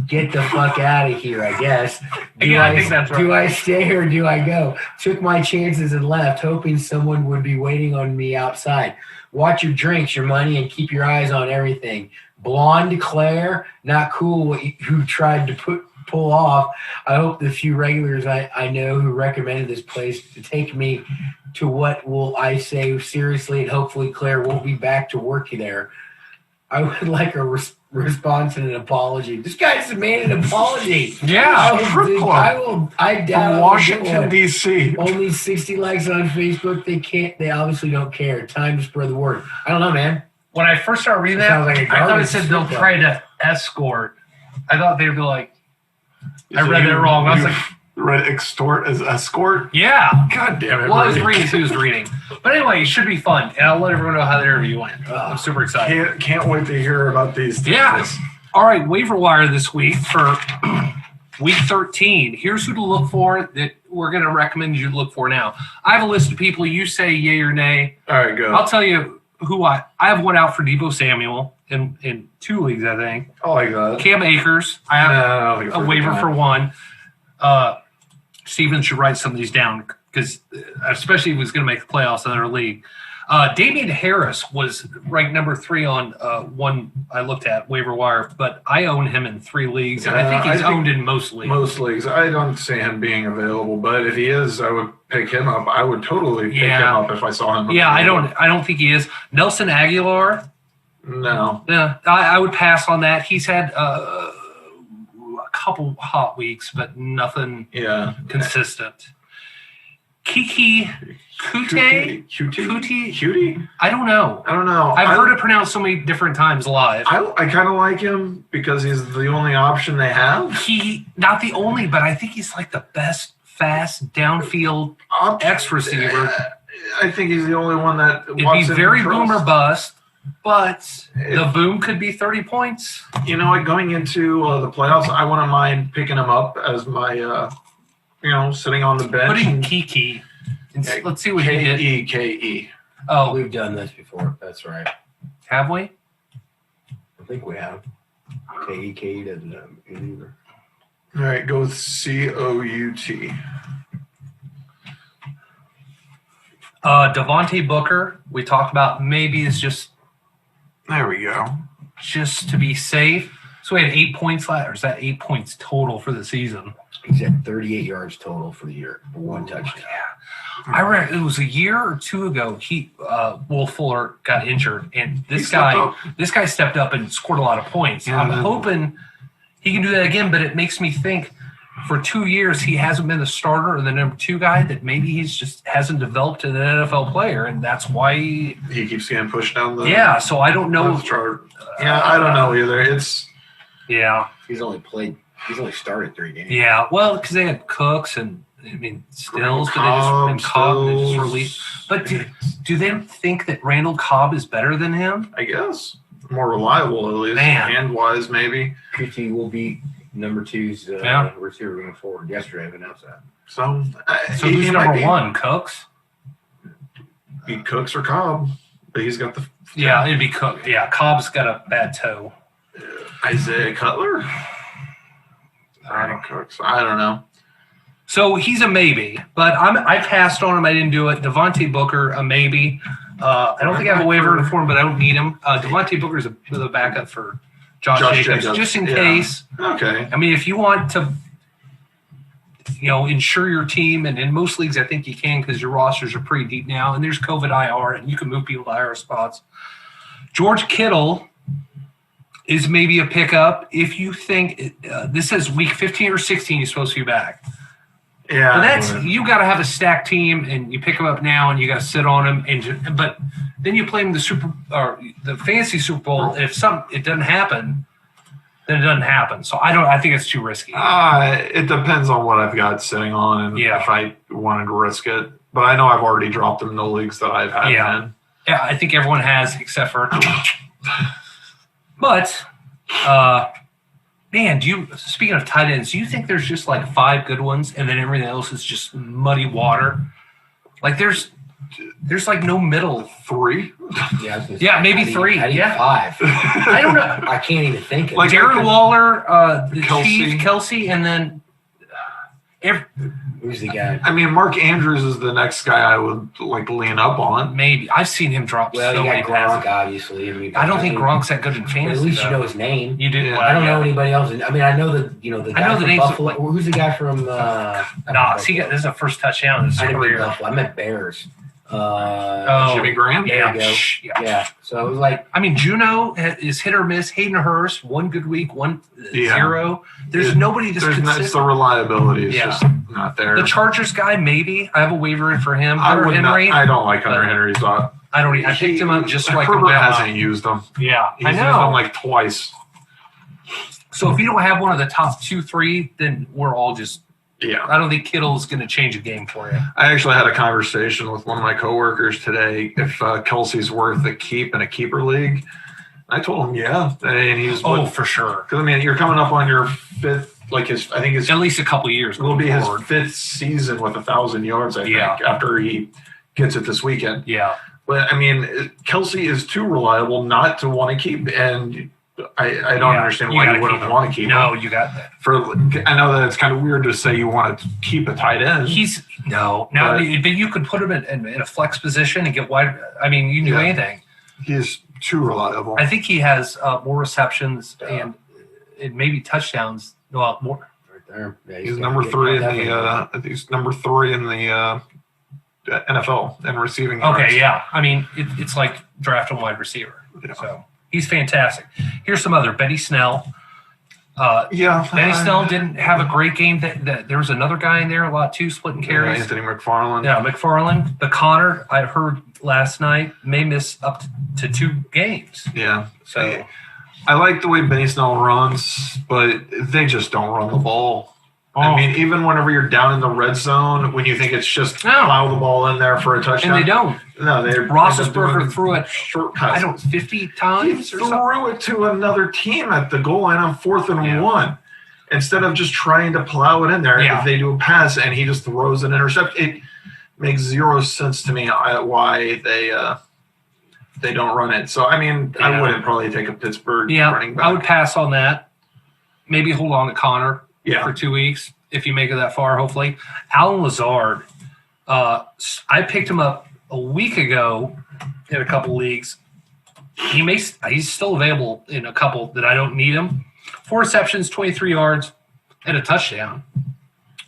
Get the fuck out of here, I guess. I think that's right. Do I stay or do I go? Took my chances and left, hoping someone would be waiting on me outside. Watch your drinks, your money, and keep your eyes on everything. Blonde Claire, not cool who tried to pull off. I hope the few regulars I know who recommended this place to take me to what will I say seriously, and hopefully Claire won't be back to work there. I would like a response and an apology. This guy's demanding an apology. Yeah, I doubt from Washington D.C. Only 60 likes on Facebook. They obviously don't care. Time to spread the word. I don't know, man. When I first started reading that, Like I thought it said they'll try to escort. I thought they'd be like, I read that wrong. I was like, read extort as escort? Yeah. God damn it. Well, I was reading as he was reading. But anyway, it should be fun. And I'll let everyone know how the interview went. I'm super excited. Can't wait to hear about these things. Yeah. All right, waiver wire this week for week 13. Here's who to look for that we're going to recommend you look for now. I have a list of people. You say yay or nay. All right, go. I'll tell you who I have one out for Debo Samuel in 2 leagues, I think. I like that. Cam Akers. I have a waiver for 1. Steven should write some of these down because especially if he was going to make the playoffs in another league. Damian Harris was ranked number 3 on one I looked at waiver wire, but I own him in 3 leagues, and I think he's owned in most leagues. Most leagues. I don't see him being available, but if he is, I would pick him up. I would totally pick him up if I saw him. Yeah, I don't think he is. Nelson Aguilar. No. Yeah, I would pass on that. He's had a couple hot weeks, but nothing consistent. Kiki Kuti? I don't know. I've heard it pronounced so many different times live. I kind of like him because he's the only option they have. Not the only, but I think he's like the best fast downfield X receiver. I think he's the only one that it'd be very boom or bust, but the boom could be 30 points. You know what? Going into the playoffs, I wouldn't mind picking him up as my sitting on the bench. Putting Kiki. Let's see what he did. K-E. Oh, we've done this before. That's right. Have we? I think we have. K-E doesn't have it either. All right, go with C-O-U-T. Devontae Booker, we talked about maybe it's just. There we go. Just to be safe. So we had 8 points last, or is that 8 points total for the season? He's at 38 yards total for the year, 1 touchdown. Yeah, I read it was a year or 2 ago. Will Fuller got injured, and this guy stepped up and scored a lot of points. Yeah, I'm hoping he can do that again, but it makes me think for 2 years he hasn't been the starter or the number 2 guy, that maybe he's just hasn't developed an NFL player, and that's why He keeps getting pushed down the so I don't know. chart. Yeah, I don't know either. It's He's only started 3 games. Yeah, well, because they had Cooks and Stills, Cobb, and Cobb they just Stills. released. But do they think that Randall Cobb is better than him? I guess more reliable at least, Man. hand wise maybe. QT will be number 2's Yeah. receiver going forward. Yesterday, I've announced that. So So who's number 1? Cooks? Be Cooks or Cobb, but he's got the Yeah, it'd be Cook. Yeah, Cobb's got a bad toe. Isaiah Cutler. Cooks. I don't know. So he's a maybe, but I passed on him. I didn't do it. Devontae Booker, a maybe. I don't think I have a waiver for him, but I don't need him. Devontae Booker is the backup for Josh Jacobs, just in case. Okay. I mean, if you want to, insure your team, and in most leagues, I think you can because your rosters are pretty deep now, and there's COVID IR, and you can move people to IR spots. George Kittle is maybe a pickup if you think this says week 15 or 16 he's supposed to be back. Yeah. But you got to have a stacked team, and you pick him up now, and you got to sit on him. But then you play him the fantasy Super Bowl. If it doesn't happen, then it doesn't happen. So I think it's too risky. It depends on what I've got sitting on and if I wanted to risk it. But I know I've already dropped him in the leagues that I've had in. Yeah, I think everyone has except for. But, man, speaking of tight ends, do you think there's just like 5 good ones and then everything else is just muddy water? Like there's like no middle. 3? Yeah, maybe 3. I need 5. I don't know. I can't even think of Like it. Darren Waller, the Kelsey. Chief, Kelsey, and then Who's the guy? I mean, Mark Andrews is the next guy I would like lean up on. maybe. I've seen him drop Well, so you many got Gronk, passes. obviously. I don't think Gronk's that good in But fantasy. at least you though. know his name. You do. Yeah. Well, I don't know yeah. anybody else. I mean, I know the guy I know the from names of, Buffalo. Who's the guy from? Knox. This is a first touchdown in his I didn't mean career. Buffalo. I meant Bears. Jimmy Graham? There you go. Yeah. Yeah. So it was like I mean, Juno is hit or miss. Hayden Hurst, 1 good week, 1 Yeah. 0. There's nobody that's It's consistent. the reliability is Yeah. just not there. The Chargers guy, maybe. I have a waiver in for him. I Hunter would not, Henry. I don't like Hunter Henry. So I picked him up just so I could Herbert bail hasn't out. used them. Yeah, He's I used them know. like twice. So if you don't have one of the top 2, 3, then we're all just. Yeah. I don't think Kittle's going to change a game for you. I actually had a conversation with one of my coworkers today if Kelsey's worth a keep in a keeper league. I told him, yeah. And he was, For sure. because I mean, you're coming up on your 5th, like I think his At least a couple years. it will be going his forward. 5th season with 1,000 yards, I think, Yeah. after he gets it this weekend. Yeah. But I mean, Kelsey is too reliable not to want to keep, and I don't Yeah, understand you why gotta you wouldn't keep him. want to keep No, him. you got that. I know that it's kind of weird to say you want to keep a tight end. But you could put him in a flex position and get wide. I mean, you can do Yeah. anything. He's too reliable. I think he has more receptions and maybe touchdowns. Well, more. right there. Yeah, He's got- number 3 in definitely. the. He's number 3 in the NFL in receiving yards. Okay, yeah. I mean, it's like drafting wide receiver. Yeah. So he's fantastic. Here's some other Benny Snell. Yeah. Benny Snell didn't have a great game. That there was another guy in there a lot too, splitting carries. Anthony McFarland. Yeah, McFarland. The Connor I heard last night may miss up to 2 games. Yeah. So I like the way Benny Snell runs, but they just don't run the ball. I mean, even whenever you're down in the red zone, when you think it's just plow the ball in there for a touchdown. and they don't. No, they Roethlisberger threw it. shortcuts. 50 He times or something. threw it to another team at the goal line on 4th and 1 instead of just trying to plow it in there. Yeah. If they do a pass and he just throws an interception, it makes 0 sense to me why they don't run it. So I mean, I Yeah. wouldn't probably take a Pittsburgh Yeah, running back. I would pass on that. Maybe hold on to Connor Yeah. for 2 weeks if you make it that far, hopefully. Alan Lazard, I picked him up a week ago in a couple leagues. He's still available in a couple that I don't need him. 4 receptions, 23 yards, and a touchdown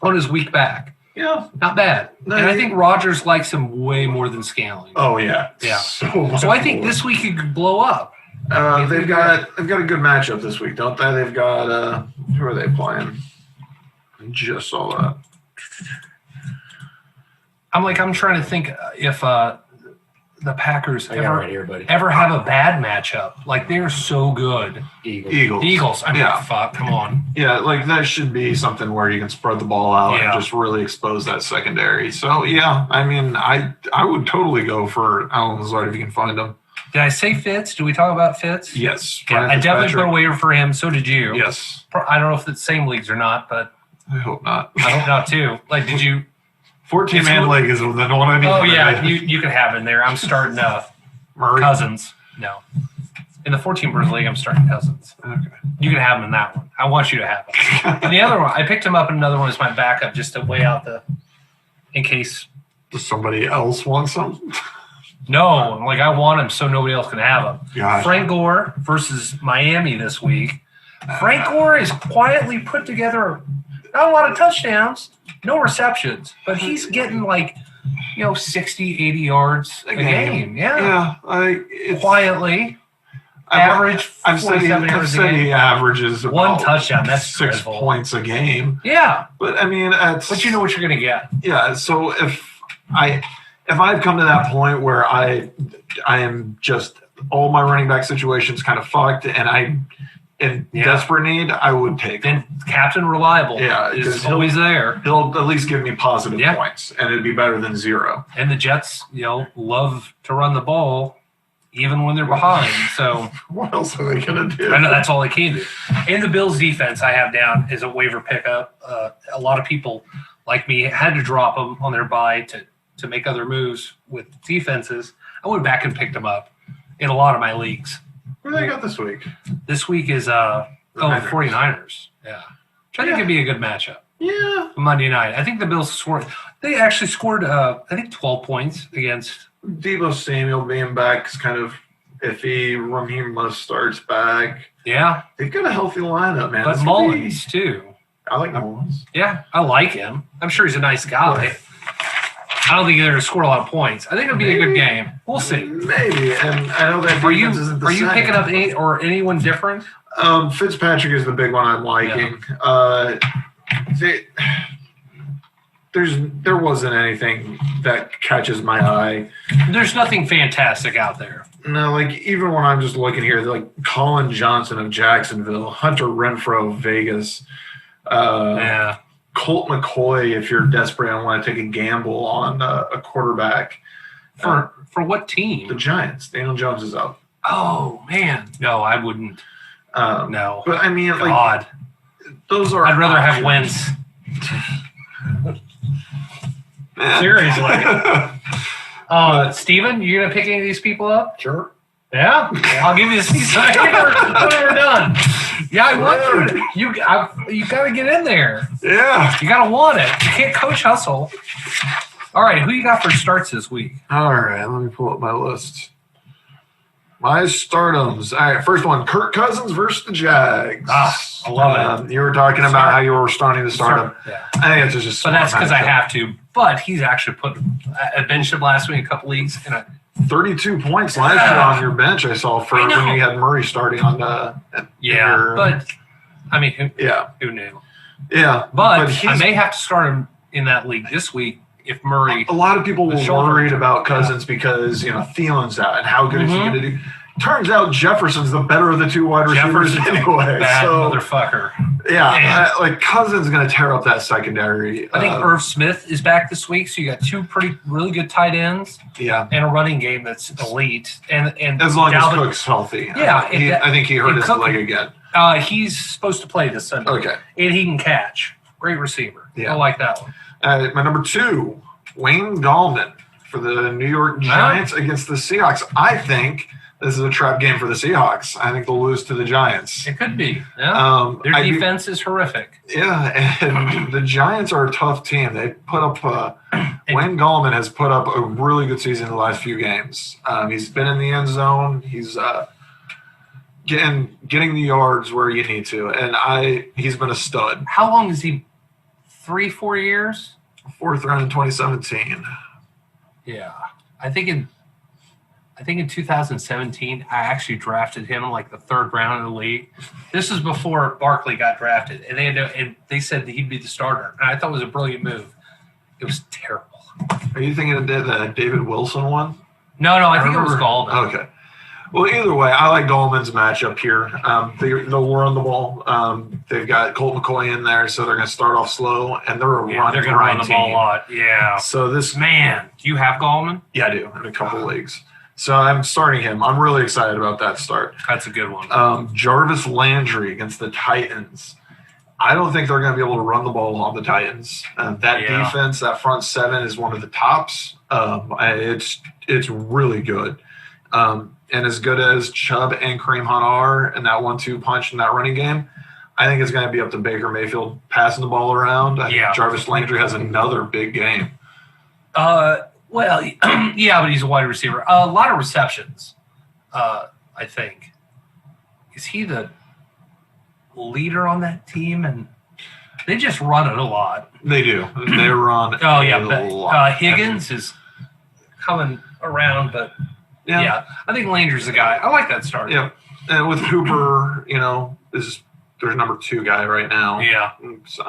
on his week back. Yeah. Not bad. No, and I think Rodgers likes him way more than Scanling. Oh yeah. Yeah. So I think this week he could blow up. they've got a good matchup this week, don't they? They've got who are they playing? Just saw that. I'm trying to think if the Packers I got it right here, buddy. ever have a bad matchup. Like, they're so good. Eagles. The Eagles. I mean, Yeah. fuck, come on. Yeah, like that should be something where you can spread the ball out Yeah. and just really expose that secondary. So yeah, I mean, I would totally go for Alan Lazard if you can find him. Did I say Fitz? Did we talk about Fitz? Yes. Yeah, Ryan I definitely put a Fitzpatrick. waiver for him. So did you. Yes. I don't know if it's the same leagues or not, but I hope not. I hope not too. Like, did you? 14-man league is the one I need. Oh, for yeah, today. you can have it in there. I'm starting Murray. Cousins. No. In the 14-person league, I'm starting Cousins. Okay. You can have him in that one. I want you to have him. And the other one, I picked him up in another one as my backup just to weigh out in case. Does somebody else want some? No, like I want him so nobody else can have him. Gosh. Frank Gore versus Miami this week. Frank Gore is quietly put together not a lot of touchdowns, no receptions, but he's getting 60, 80 yards a game. Yeah. It's Quietly. I've- Average I've said 47 yards a he game. averages One about touchdown. That's 6 dreadful. points a game. Yeah. But I mean, But you know what you're going to get. Yeah. So if I've come to that point where I am just all my running back situations kind of fucked, and I'm in Yeah. desperate need, I would take him. Then Captain Reliable Yeah, is 'cause always there. He'll at least give me positive Yeah. points, and it'd be better than 0. And the Jets, love to run the ball even when they're behind. So What else are they gonna do? I know that's all they can do. And the Bills defense I have down is a waiver pickup. A lot of people like me had to drop them on their bye to make other moves with defenses. I went back and picked them up in a lot of my leagues. Who they got this week? This week is Niners. 49ers. Yeah. Which I think could be a good matchup. Yeah. Monday night. I think the Bills scored. They actually scored, I think, 12 points against. Debo Samuel being back is kind of iffy. Raheem Mostert's back. Yeah. They've got a healthy lineup, man. But It's gonna be- Mullins, too. I like Mullins. Yeah. I like him. I'm sure he's a nice guy. I don't think they're going to score a lot of points. I think it'll be a good game. We'll see. Maybe, and I know that Are you defense isn't the same. picking up anyone different? Fitzpatrick is the big one I'm liking. There wasn't anything that catches my eye. There's nothing fantastic out there. No, like even when I'm just looking here, like Colin Johnson of Jacksonville, Hunter Renfro of Vegas, Yeah. Colt McCoy if you're desperate and want to take a gamble on a quarterback. For what The team? Giants, Daniel Jones is up. Oh, man. No, I wouldn't. No. But I mean, like God. those are. I'd rather have options. wins. Man. Seriously. Steven, you going to pick any of these people up? Sure. Yeah? I'll give you the season when we're done. Yeah, I want you. You got to get in there. Yeah. You got to want it. You can't coach hustle. All right, who you got for starts this week? All right, let me pull up my list. My stardoms. All right, first one, Kirk Cousins versus the Jags. I love it. You were talking about how you were starting to start him. Yeah. I think it's just. But that's because I have to. But he's actually I benched him last week in a couple leagues, and 32 points last year on your bench. I saw for I know. when you had Murray starting on the. but I mean, Yeah, who knew? yeah. But I he's, may have to start him in that league this week if Murray. a lot of people were The shoulder. worried about Cousins because Thielen's out and how good is he Mhm. going to do. Turns out Jefferson's the better of the two wide receivers Jefferson's anyway. Bad So motherfucker. yeah, like Cousins going to tear up that secondary. I think Irv Smith is back this week, so you got two really good tight ends Yeah, and a running game that's elite. And as long as Dalvin, Cook's healthy. Yeah, I think he hurt and his Cook- leg again. he's supposed to play this Sunday. Okay. And he can catch. Great receiver. Yeah. I like that one. My number 2, Wayne Gallman for the New York Giants against the Seahawks. I think this is a trap game for the Seahawks. I think they'll lose to the Giants. It could be. Yeah. Their I do- defense is horrific. Yeah, and the Giants are a tough team. They put up Wayne Gallman has put up a really good season in the last few games. He's been in the end zone. He's getting the yards where you need to, and he's been a stud. How long is he? 3-4 years? 4th round in 2017. Yeah. I think I think in 2017, I actually drafted him in like the 3rd round of the league. This is before Barkley got drafted, and they said that he'd be the starter. And I thought it was a brilliant move. It was terrible. Are you thinking of the David Wilson one? No, I think it was Gallman. Okay. Well, either way, I like Gallman's matchup here. They'll run the ball. They've got Colt McCoy in there, so they're going to start off slow, and they're They're going to run the ball a lot. Yeah. So this Man, do you have Gallman? Yeah, I do in a couple leagues. So I'm starting him. I'm really excited about that start. That's a good one. Jarvis Landry against the Titans. I don't think they're going to be able to run the ball on the Titans. That defense, that front 7 is one of the tops. It's really good. And as good as Chubb and Kareem Hunt are and that 1-2 punch in that running game, I think it's going to be up to Baker Mayfield passing the ball around. I think Jarvis Landry has another big game. Well, yeah, but he's a wide receiver. A lot of receptions, I think. Is he the leader on that team? And they just run it a lot. They do. They run a lot. Higgins is coming around, but yeah, I think Landry's the guy. I like that start. Yeah. And with Hooper, is their number 2 guy right now. Yeah. So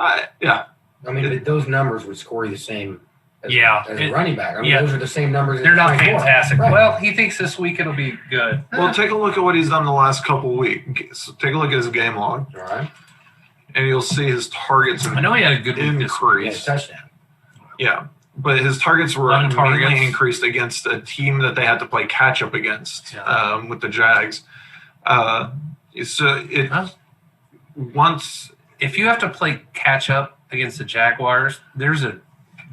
but those numbers would score you the same as a running back. Those are the same numbers. They're not fantastic. Right. Well, he thinks this week it'll be good. Well, take a look at what he's done the last couple weeks. Take a look at his game log. All right. And you'll see his targets I know he had a good week this week. Yeah, touchdown. Yeah. But his targets were mainly increased against a team that they had to play catch up against with the Jags. If you have to play catch up against the Jaguars, there's a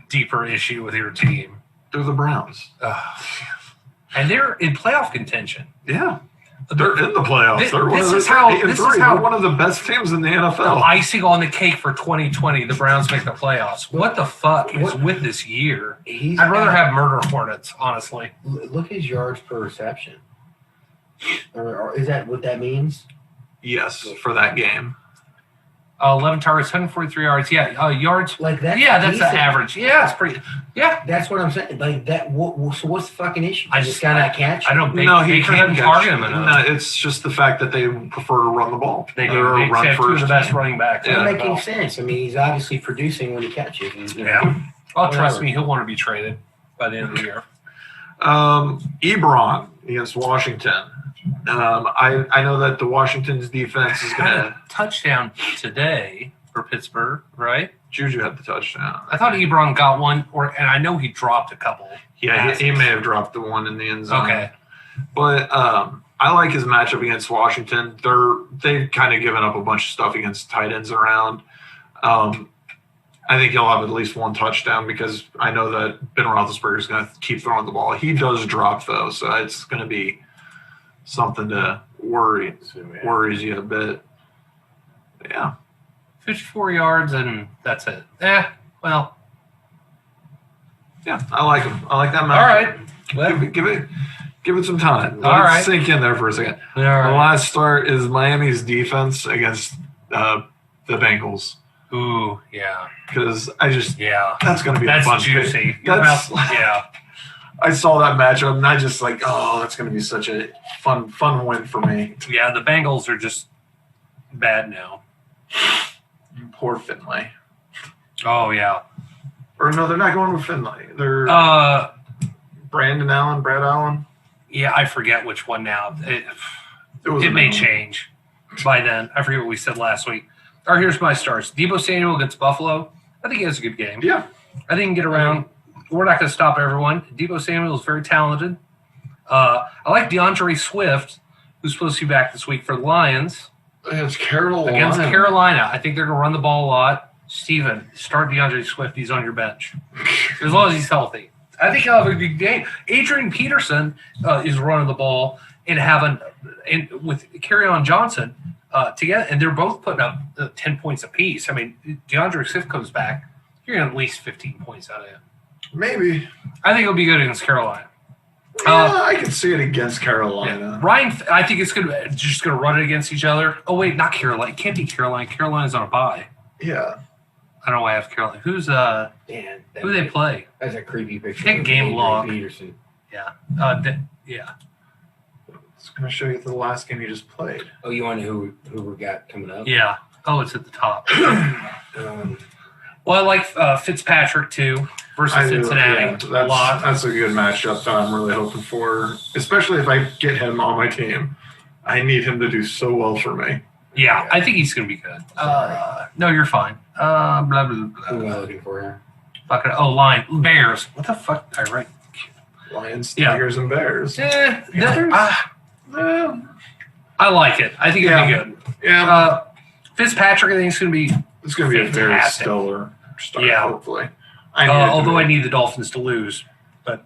deeper issue with your team. They're the Browns. And they're in playoff contention. Yeah. They're in the playoffs. They're one of the best teams in the NFL. The icing on the cake for 2020, the Browns make the playoffs. What the fuck is with this year? I'd rather have murder hornets, honestly. Look at his yards per reception. Or is that what that means? Yes, for that game. 11 targets, 143 yards. Yeah, yards. Like that. Yeah, that's the average. Yeah, it's pretty. Yeah, that's what I'm saying. Like that. So what's the fucking issue? I just cannot catch. I don't. He can't target him enough. No, it's just the fact that they prefer to run the ball. They do. They have 2 of the best running backs. It's making sense. I mean, he's obviously producing when he catches. Trust me, he'll want to be traded by the end of the year. Ebron against Washington. I know that the Washington's defense is going to touchdown today for Pittsburgh, right? Juju had the touchdown. I thought Ebron got one, and I know he dropped a couple. Yeah, he may have dropped the one in the end zone. Okay, but I like his matchup against Washington. They've kind of given up a bunch of stuff against tight ends around. I think he'll have at least one touchdown because I know that Ben Roethlisberger is going to keep throwing the ball. He does drop though, so it's going to be something to worries you a bit. Yeah. 54 yards and that's it. Well. Yeah, I like him. I like that matchup. All right. Give it some time. Let it sink in there for a second. All right. The last start is Miami's defense against the Bengals. Ooh, yeah. Because that's going to be a fun juicy. I saw that matchup and I just that's going to be such a fun win for me. Yeah, the Bengals are just bad now. Poor Finley. Oh yeah. Or no, they're not going with Finley. They're Brad Allen. Yeah, I forget which one now. It may change by then. I forget what we said last week. All right, here's my stars. Deebo Samuel against Buffalo. I think he has a good game. Yeah. I think he can get around. We're not going to stop everyone. Deebo Samuel is very talented. I like DeAndre Swift, who's supposed to be back this week for the Lions. Against Carolina. I think they're going to run the ball a lot. Steven, start DeAndre Swift. He's on your bench. As long as he's healthy. I think he'll have a good game. Adrian Peterson is running the ball and with Kerryon Johnson together, and they're both putting up 10 points apiece. I mean, DeAndre Swift comes back, you're going to at least 15 points out of him. Maybe. I think it'll be good against Carolina. Yeah, I can see it against Carolina. Yeah. I think it's just going to run it against each other. Oh, wait, not Carolina. It can't be Carolina. Carolina's on a bye. Yeah. I don't know why I have Carolina. Who's who they play? That's a creepy picture. Take game log. Peterson. Yeah. Yeah. It's going to show you the last game you just played. Oh, you want who we got coming up? Yeah. Oh, it's at the top. Um, Well, I like Fitzpatrick too versus I do, Cincinnati a lot. That's a good matchup that I'm really hoping for, especially if I get him on my team. I need him to do so well for me. Yeah, I think he's going to be good. No, you're fine. Blah, blah, blah, who am I blah. looking for here? Fucking, line. Bears. What the fuck did I write? Lions, Yeah. Tigers, and Bears. I like it. I think it'll be good. Yeah, Fitzpatrick, I think it's going to be. it's going to be a very fantastic. stellar start, Yeah. hopefully. I need it to Although be. I need the Dolphins to lose, but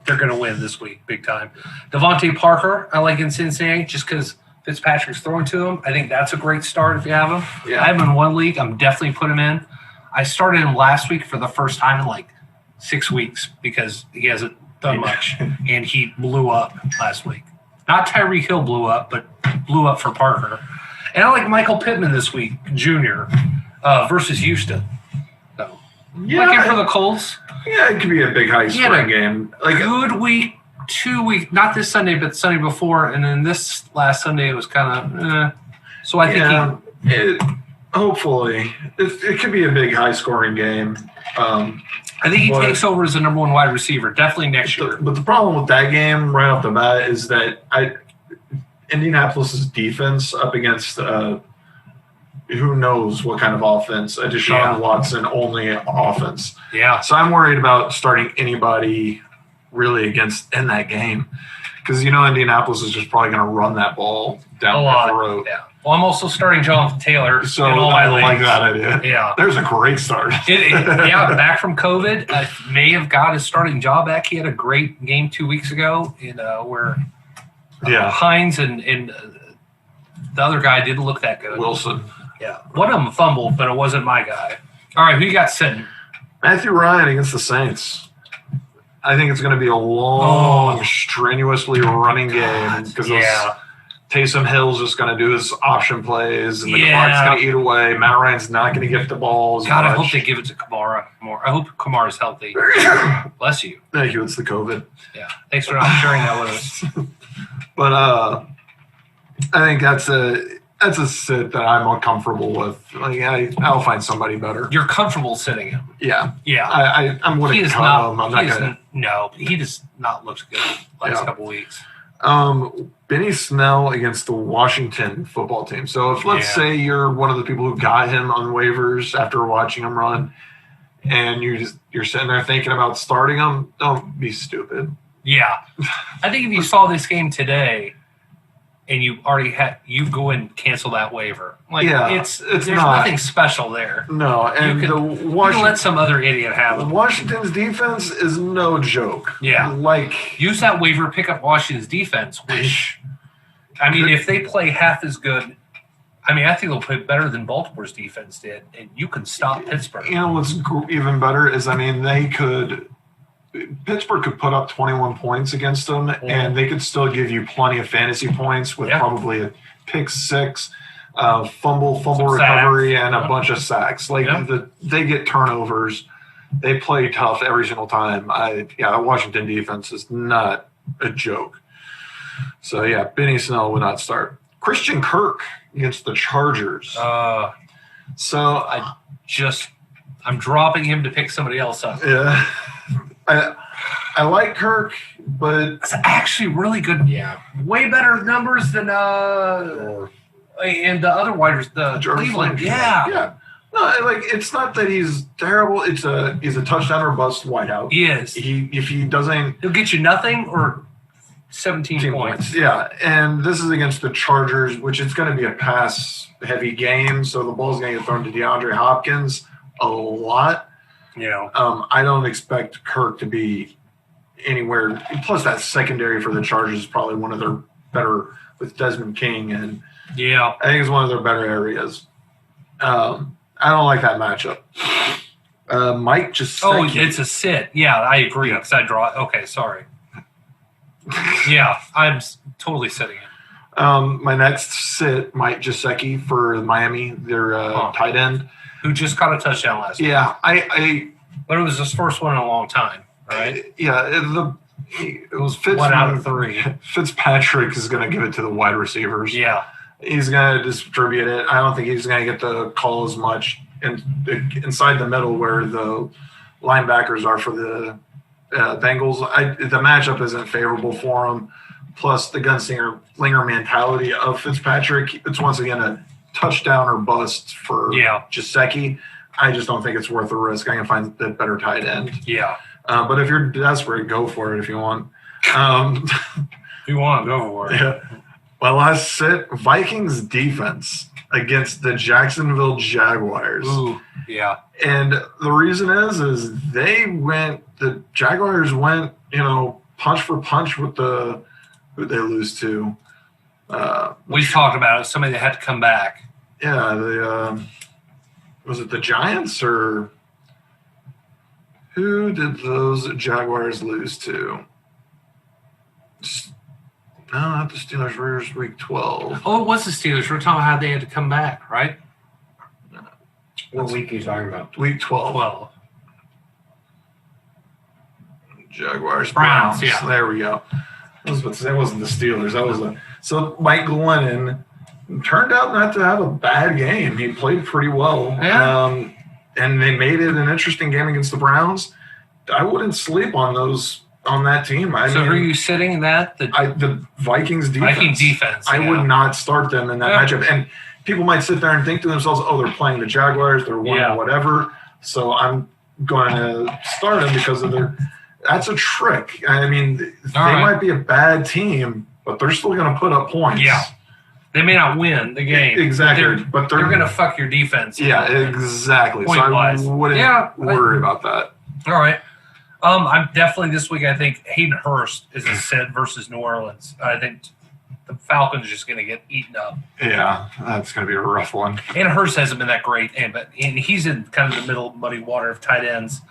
they're going to win this week, big time. Devontae Parker, I like in Cincinnati just because Fitzpatrick's throwing to him. I think that's a great start if you have him. Yeah. I have him in one league. I'm definitely put him in. I started him last week for the first time in like 6 weeks because he hasn't done much, and he blew up last week. Not Tyreek Hill blew up, but blew up for Parker. And I like Michael Pittman this week, Jr. Versus Houston. So, like him for the Colts. Yeah, it could be a big high He had scoring a game. Like Good week, 2 weeks, not this Sunday, but Sunday before, and then this last Sunday it was kind of. So I think hopefully, it could be a big high scoring game. I think he but- takes over as the number one wide receiver, definitely next year. But the problem with that game right off the bat is that Indianapolis' defense up against who knows what kind of offense, a Deshaun Yeah. Watson only offense. Yeah, So I'm worried about starting anybody really in that game because Indianapolis is just probably going to run that ball a down lot. the road. Yeah. Well, I'm also starting Jonathan Taylor So in all my I like leagues. that idea. Yeah. There's a great start. Yeah, back from COVID, may have got his starting job back. He had a great game 2 weeks ago where Yeah. Hines and the other guy didn't look that good. Wilson. Yeah, one of them fumbled, but it wasn't my guy. All right, who you got sitting? Matthew Ryan against the Saints. I think it's going to be a long, Oh. strenuously running game because Taysom Hill's just going to do his option plays and the clock's going to eat away. Matt Ryan's not going to get the balls. God, I much. hope they give it to Kamara more. I hope Kamara's healthy. Bless you. Thank you. It's the COVID. Yeah, thanks for not sharing that with us. But I think that's a sit that I'm uncomfortable with. Like I'll find somebody better. You're comfortable sitting him. Yeah, Yeah. I'm He going to does cut not. him. I'm not he going to. does- No, he does not look good last Yeah. couple weeks. Benny Snell against the Washington football team. So if let's Yeah. say you're one of the people who got him on waivers after watching him run, and you're sitting there thinking about starting him, don't be stupid. Yeah, I think if you saw this game today, and you go and cancel that waiver. Like Yeah, it's it's there's not. nothing special there. No, and You can let some other idiot have him. Washington's defense is no joke. Yeah. Like Use that waiver, pick up Washington's defense, which, I mean, if they play half as good, I mean, I think they'll play better than Baltimore's defense did, and you can stop Pittsburgh. what's even better is Pittsburgh could put up 21 points against them, and they could still give you plenty of fantasy points with probably a pick six, fumble Some recovery, sacks. and a Yeah. bunch of sacks. Like Yeah. they get turnovers. They play tough every single time. The Washington defense is not a joke. So yeah, Benny Snell would not start. Christian Kirk against the Chargers. So I'm dropping him to pick somebody else up. yeah, I like Kirk, but It's actually really good. Yeah. Way better numbers than and the other writers, the Jordan Cleveland. Flames. Yeah. Yeah. No, like it's not that he's terrible. He's a touchdown or bust wideout. He is. If he doesn't He'll get you nothing or 17 team points. yeah. And this is against the Chargers, which is going to be a pass heavy game. So the ball's going to get thrown to DeAndre Hopkins a lot. Yeah. I don't expect Kirk to be anywhere. Plus, that secondary for the Chargers is probably one of their better with Desmond King, and Yeah. I think it's one of their better areas. I don't like that matchup. Mike just It's a sit. Yeah, I agree. Because I draw. Okay, sorry. Yeah, I'm totally sitting it. my next sit, Mike Gesicki for Miami, their tight end. Who just got a touchdown last week. Yeah, But it was his first one in a long time, right? It was 1 out of 3. Fitzpatrick is going to give it to the wide receivers. Yeah. He's going to distribute it. I don't think he's going to get the call as much inside the middle where the linebackers are for the Bengals. The matchup isn't favorable for him. Plus the gunslinger mentality of Fitzpatrick. It's once again a touchdown or bust for Gesicki. I just don't think it's worth the risk. I can find a better tight end. Yeah. But if you're desperate, go for it if you want. If you want, go for it. Yeah. My last sit, Vikings defense against the Jacksonville Jaguars. Ooh, yeah. And the reason is the Jaguars went, punch for punch with who they lose to. We talked about it. Somebody that had to come back. Yeah, was it the Giants or who did those Jaguars lose to? No, not the Steelers. Raiders week 12. Oh, it was the Steelers. We're talking about how they had to come back, right? What week are you talking about? Week 12. 12. Jaguars. Browns, yeah. There we go. I was about to say it wasn't the Steelers. So Mike Glennon turned out not to have a bad game. He played pretty well. Yeah. And they made it an interesting game against the Browns. I wouldn't sleep on that team. So who are you sitting in that? The Vikings defense. Vikings defense. I would not start them in that matchup. And people might sit there and think to themselves, oh, they're playing the Jaguars. They're winning or whatever. So I'm going to start them because of that's a trick. I mean, they might be a bad team, but they're still going to put up points. Yeah. They may not win the game. Exactly. But they're going to fuck your defense. Yeah, exactly. So I wouldn't worry about that. All right. I'm definitely this week, I think Hayden Hurst is a sit versus New Orleans. I think the Falcons are just going to get eaten up. Yeah, that's going to be a rough one. And Hurst hasn't been that great, but he's in kind of the middle muddy water of tight ends.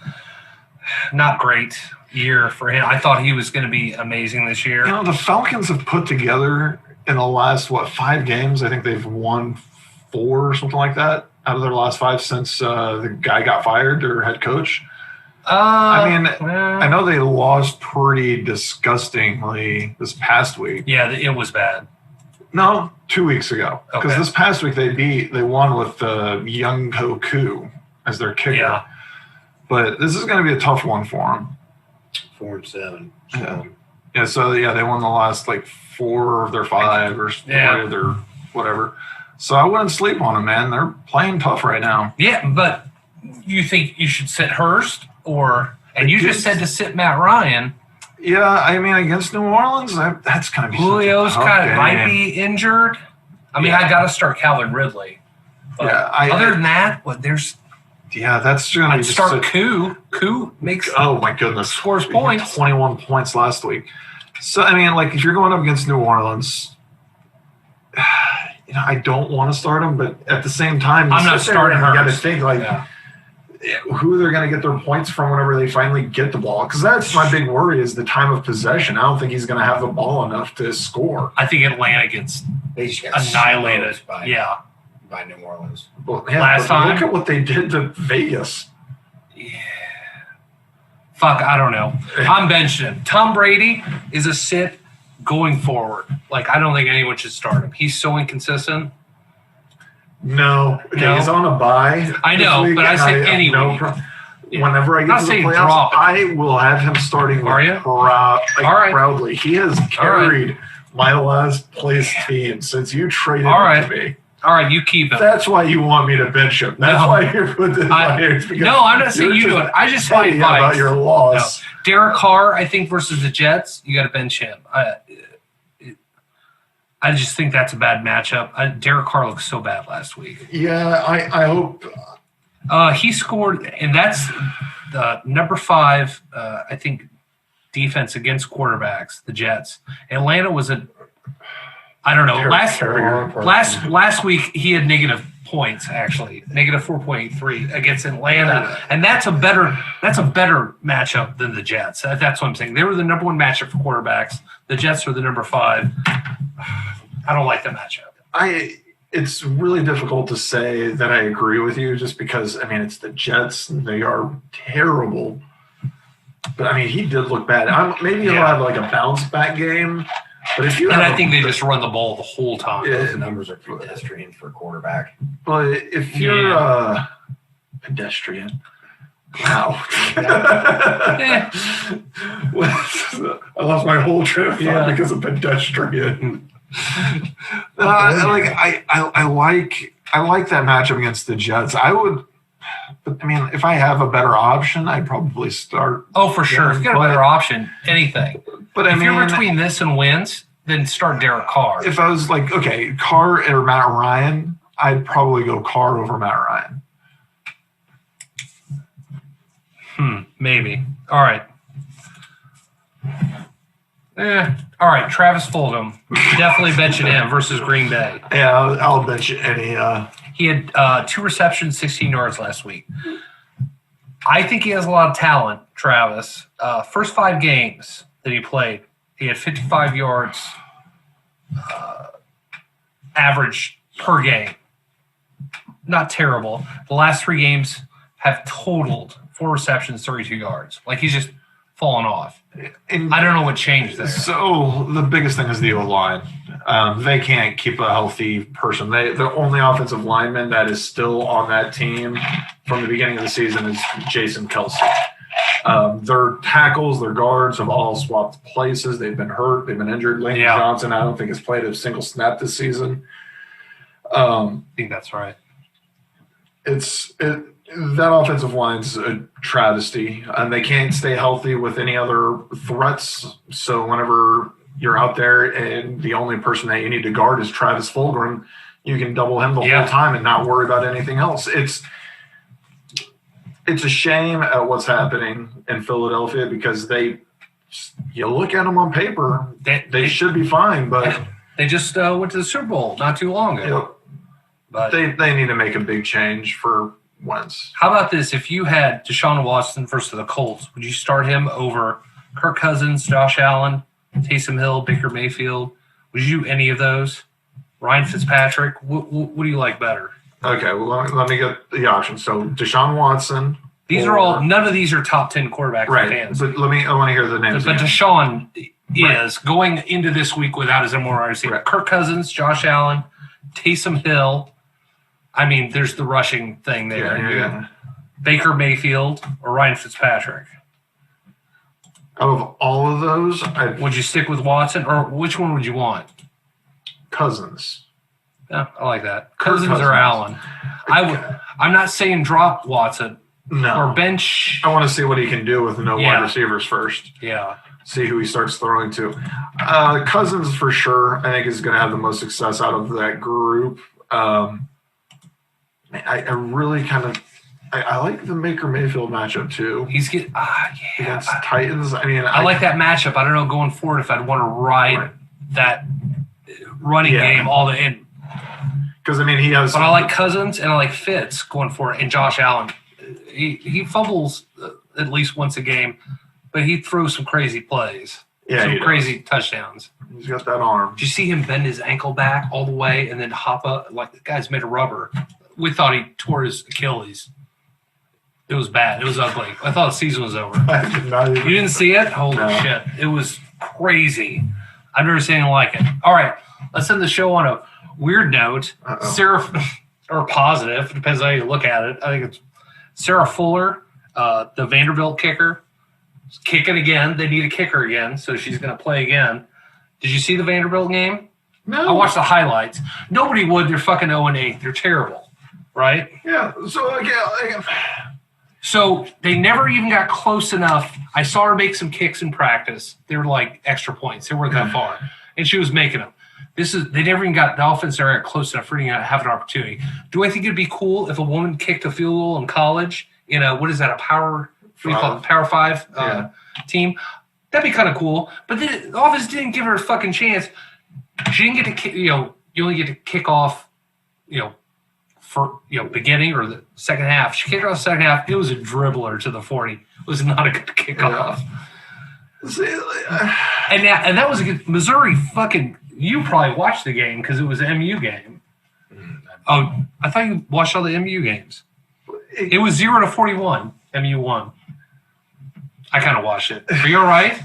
Not great year for him. I thought he was going to be amazing this year. The Falcons have put together in the last, 5 games? I think they've won 4 or something like that out of their last 5 since the guy got fired, their head coach. I know they lost pretty disgustingly this past week. Yeah, it was bad. No, 2 weeks ago. Because Okay. this past week they won with Young Koku as their kicker. Yeah. But this is going to be a tough one for them. 4-7. Yeah, so they won the last 4 of their 5 or 4 of their whatever. So I wouldn't sleep on them, man. They're playing tough right now. Yeah, but you think you should sit Hurst and you just said to sit Matt Ryan. Yeah, I mean against New Orleans, that's going to be Julio's kind of might be injured. I mean, I got to start Calvin Ridley. But other than that, that's going to be start Koo. Koo makes oh my goodness, scores points. 21 points last week. So I mean, if you're going up against New Orleans, I don't want to start them, but at the same time, I'm not starting You got to Hurst. think who they're going to get their points from whenever they finally get the ball. Because that's my big worry is the time of possession. I don't think he's going to have the ball enough to score. I think Atlanta gets They just got annihilated. smoked by New Orleans. Last time? Look at what they did to Vegas. Fuck, I don't know. I'm benching him. Tom Brady is a sit going forward. I don't think anyone should start him. He's so inconsistent. No. Okay, he's on a bye. I know, this week, but I say have any no week. Whenever I Not get to the saying playoffs, drop him. I will have him starting Are you? proudly. He has carried my last place team since you traded him to me. All right, you keep him. That's why you want me to bench him. That's why you're put this on here. No, I'm not saying you do it. I just find about your loss. No. Derek Carr, I think, versus the Jets, you got to bench him. I just think that's a bad matchup. Derek Carr looked so bad last week. Yeah, I hope. He scored, and that's the number 5, I think, defense against quarterbacks, the Jets. Atlanta was I don't know. Last week he had negative points, actually, negative 4.83 against Atlanta, and that's a better matchup than the Jets. That's what I'm saying. They were the number 1 matchup for quarterbacks. The Jets were the number 5. I don't like the matchup. It's really difficult to say that I agree with you, just because it's the Jets. They are terrible. But I mean, he did look bad. Maybe he'll have like a bounce back game. But if you And have I think they just run the ball the whole time. Yeah. Those numbers are pedestrian for a quarterback. Well, if you're pedestrian, wow. Eh. I lost my whole train of thought Yeah. because of pedestrian. I like that matchup against the Jets. But I mean, if I have a better option, I'd probably start. Oh, for sure. If you got a better option, anything. But I If mean, you're between this and wins, then start Derek Carr. if I was like, okay, Carr or Matt Ryan, I'd probably go Carr over Matt Ryan. Maybe. All right. All right. Travis Fulgham. Definitely benching him versus Green Bay. Yeah, I'll bet you any. He had 2 receptions, 16 yards last week. I think he has a lot of talent, Travis. First 5 games that he played, he had 55 yards average per game. Not terrible. The last 3 games have totaled 4 receptions, 32 yards. Like he's just fallen off. And I don't know what changed there. so the biggest thing is the O-line. They can't keep a healthy person. The only offensive lineman that is still on that team from the beginning of the season is Jason Kelsey. Their tackles, their guards have all swapped places. They've been hurt. They've been injured. Lane Johnson, I don't think, has played a single snap this season. I think that's right. That offensive line's a travesty, and they can't stay healthy with any other threats. So whenever you're out there and the only person that you need to guard is Travis Fulgham, you can double him the whole time and not worry about anything else. It's a shame at what's happening in Philadelphia because you look at them on paper, they should be fine, but they just went to the Super Bowl not too long ago. But they need to make a big change for Wentz. how about this? If you had Deshaun Watson versus the Colts, would you start him over Kirk Cousins, Josh Allen, Taysom Hill, Baker Mayfield? Would you do any of those? Ryan Fitzpatrick? What do you like better? Okay, well, let me get the options. So Deshaun Watson. These are all. None of these are top 10 quarterbacks. Right, fans. but I want to hear the names. But again. Deshaun is going into this week without his number one wide receiver. Right. Kirk Cousins, Josh Allen, Taysom Hill. I mean, there's the rushing thing there. Yeah. Baker Mayfield or Ryan Fitzpatrick. Out of all of those, Would you stick with Watson, or which one would you want? Cousins. Yeah, I like that. Kirk Cousins or Allen. I'm not saying drop Watson No. or bench. I want to see what he can do with no Yeah. wide receivers first. Yeah. See who he starts throwing to. Cousins for sure, I think, is going to have the most success out of that group. I really kind of I like the Baker Mayfield matchup too He's getting against Titans. I mean, I like that matchup. I don't know going forward if I'd want to ride that running game all the in. Because I mean he has. But I like Cousins and I like Fitz going for it, and Josh Allen. He fumbles at least once a game, but he throws some crazy plays. Yeah, some he does. crazy touchdowns. He's got that arm. Did you see him bend his ankle back all the way and then hop up? Like the guy's made of rubber. We thought he tore his Achilles. It was bad. It was ugly. I thought the season was over. I did not even. You didn't see it? Holy shit. It was crazy. I've never seen anything like it. All right. Let's end the show on a weird note. Uh-oh. Sarah, or positive, depends on how you look at it. I think it's Sarah Fuller, the Vanderbilt kicker, is kicking again. They need a kicker again, so she's going to play again. Did you see the Vanderbilt game? No. I watched the highlights. Nobody would. They're fucking 0-8. They're terrible, right? Yeah. So again. So they never even got close enough. I saw her make some kicks in practice. They were like extra points. They weren't that far. And she was making them. They never even got the offense area close enough for her to have an opportunity. Do I think it'd be cool if a woman kicked a field goal in college in a, what is that, a power, what do you call it, Power 5 team? That'd be kind of cool. But then the offense didn't give her a fucking chance. She didn't get to kick, you only get to kick off, for beginning or the second half. She kicked off the second half. It was a dribbler to the 40. It was not a good kickoff. And that was a good Missouri fucking. You probably watched the game because it was an MU game. Oh, I thought you watched all the MU games. It was 0-41. MU won. I kind of watched it. Are you all right?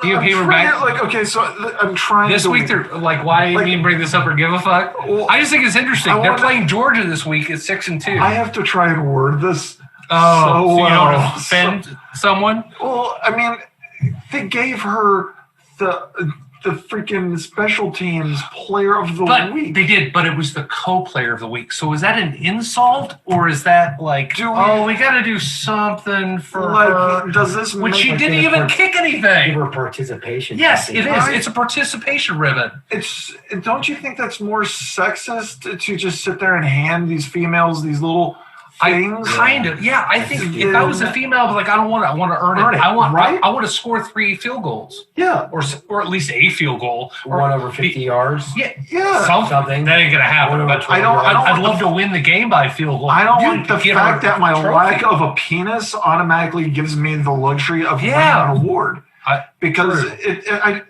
You I'm came trying- back like, okay, so I'm trying this to... week. They're like, why do you Like- mean bring this up or give a fuck? Well, I just think it's interesting. I They're wanna- playing Georgia this week at 6-2. I have to try and word this Oh, so you don't well. offend someone? Well, I mean, they gave her the freaking special teams player of the But week. they did, but it was the co-player of the week. So is that an insult or is that like, we got to do something for her does this when make she like didn't give even her- kick Give anything? her participation. Yes, it is. Right. It's a participation ribbon. it's? Don't you think that's more sexist to just sit there and hand these females these little things? Kind of. Yeah, I think Yeah. if I was a female, I'd be like, I don't want it. I want to earn Earn it. it, I want right? I want to score 3 field goals Yeah, or at least a field goal. Or, 1 over 50 yards. Yeah, yeah. Something. That ain't gonna happen. One But over 12 I don't I'd want love to win the game by field goal. I don't Dude, like the get fact her that my trophy. lack of a penis automatically gives me the luxury of Yeah. winning an award. Because True. I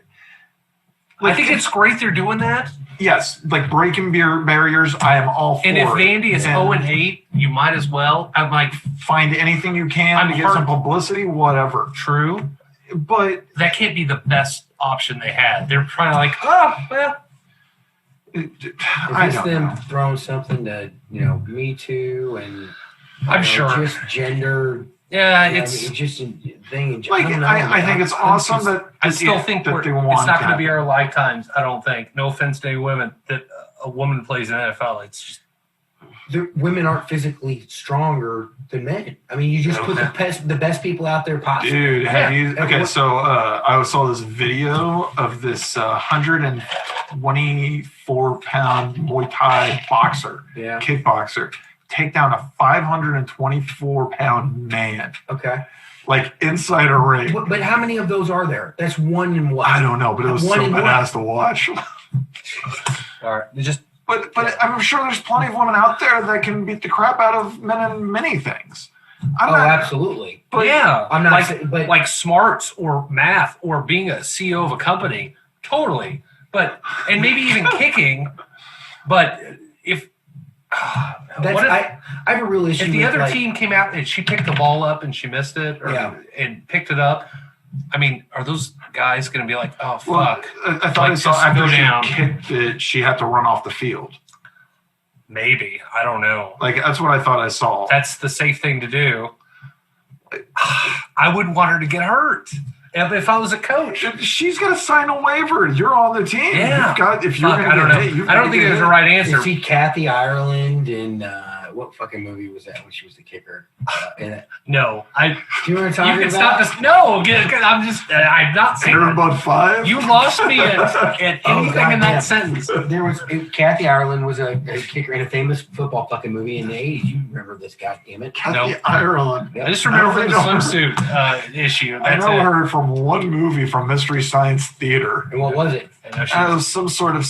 I think it's great they're doing that. yes, like breaking barriers. I am all for. And if it. Vandy is And 0-8, you might as well. I'm like, find anything you can I'm to get hurt. some publicity, whatever. true. But That can't be the best option they had. They're trying to like, oh, well, I Is this don't them know. throwing something to, Me Too and I'm sure. just gender? Yeah, I mean, it's. it's just a thing. Like don't know, I think it's I'm awesome just- that I still think that it's they want not going to be that. our lifetimes. I don't think. No offense to any women that a woman plays in NFL. It's just the women aren't physically stronger than men. I mean, you just put the best people out there possible. Dude, have you? Yeah. Okay, so I saw this video of this 124-pound Muay Thai boxer, Yeah. kickboxer, take down a 524-pound man, Okay. like inside a ring. But how many of those are there? That's one in what? I don't know, but it was One so in what? badass to watch. all right. Just But I'm sure there's plenty of women out there that can beat the crap out of men in many things. I'm Oh, not, absolutely. but yeah, I'm not like saying- but- like smarts or math or being a CEO of a company, totally. But and maybe even kicking. But if That's, what if, I have a real issue if the with, other like, team came out and she picked the ball up and she missed it, or, Yeah. and picked it up, I mean, are those guys going to be like, oh well, fuck? I thought Like, I saw just after go she down. kicked it, she had to run off the field. Maybe, I don't know. Like that's what I thought I saw. That's the safe thing to do. I wouldn't want her to get hurt if I was a coach. She's got to sign a waiver. You're on the team. Yeah. You've got, if you're Fuck, going I to don't get know. hit, you've I don't gotta think get there's a hit. right you answer. see Kathy Ireland in what fucking movie was that when she was the kicker? No, I. Do you know what I'm You talking can stop about? this. No, I'm just. I'm not saying. Air Bud 5. You lost me at anything Oh, in God, that yeah. sentence. There was Kathy Ireland was a kicker in a famous football fucking movie in the 80s. You remember this, goddammit. Kathy Nope. Ireland. I just remember from the I know. swimsuit issue. I That's know it. her from one movie from Mystery Science Theater. And what was it? I know she It was- was some sort of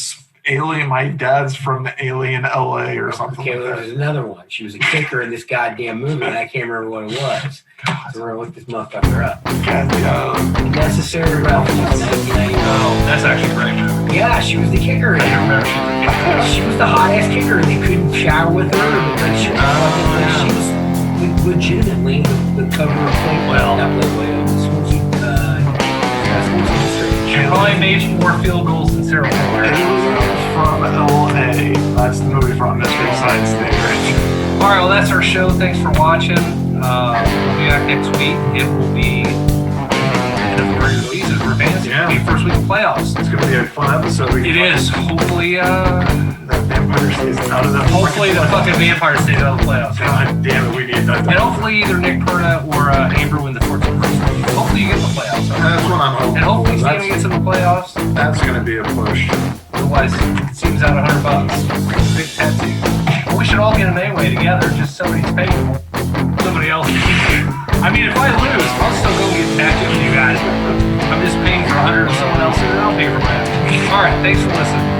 alien. My dad's from Alien LA or something Okay, like well, that. there's another one. She was a kicker in this goddamn movie, and I can't remember what it was. So we're gonna look this motherfucker up. Kathy Ireland. Necessary Roughness, 1999. Oh, that's actually a great movie. Yeah, she was the kicker. I don't remember. She was the hot ass kicker. They couldn't shower with her because she was legitimately the cover of Playboy. Well. Not Playboy, swimsuit. Sports Illustrated. She probably made more field goals than Sarah Fuller. Aliens from LA. That's the movie from Mystery Science Theater. All right, well, that's our show. Thanks for watching. We'll be back next week. It will be end of regular season for fantasy. Yeah. It'll be first week of playoffs. It's going to be a fun episode. It is. Hopefully, That vampire stays out of the hopefully the fucking vampire stays out of the playoffs. God damn it, we need that. And hopefully either Nick Perna or Amber win the 14th. Hopefully you get the playoffs. That's what I'm hoping. And hopefully for. Steven gets in the playoffs. That's going to be a push. Otherwise, it seems out $100. Big tattoo. Well, we should all get an A-way together. Just somebody's paying. Somebody else. I mean, if I lose, I'll still go get tattooed with you guys. I'm just paying for 100 of someone else, and I'll pay for mine. All right, thanks for listening.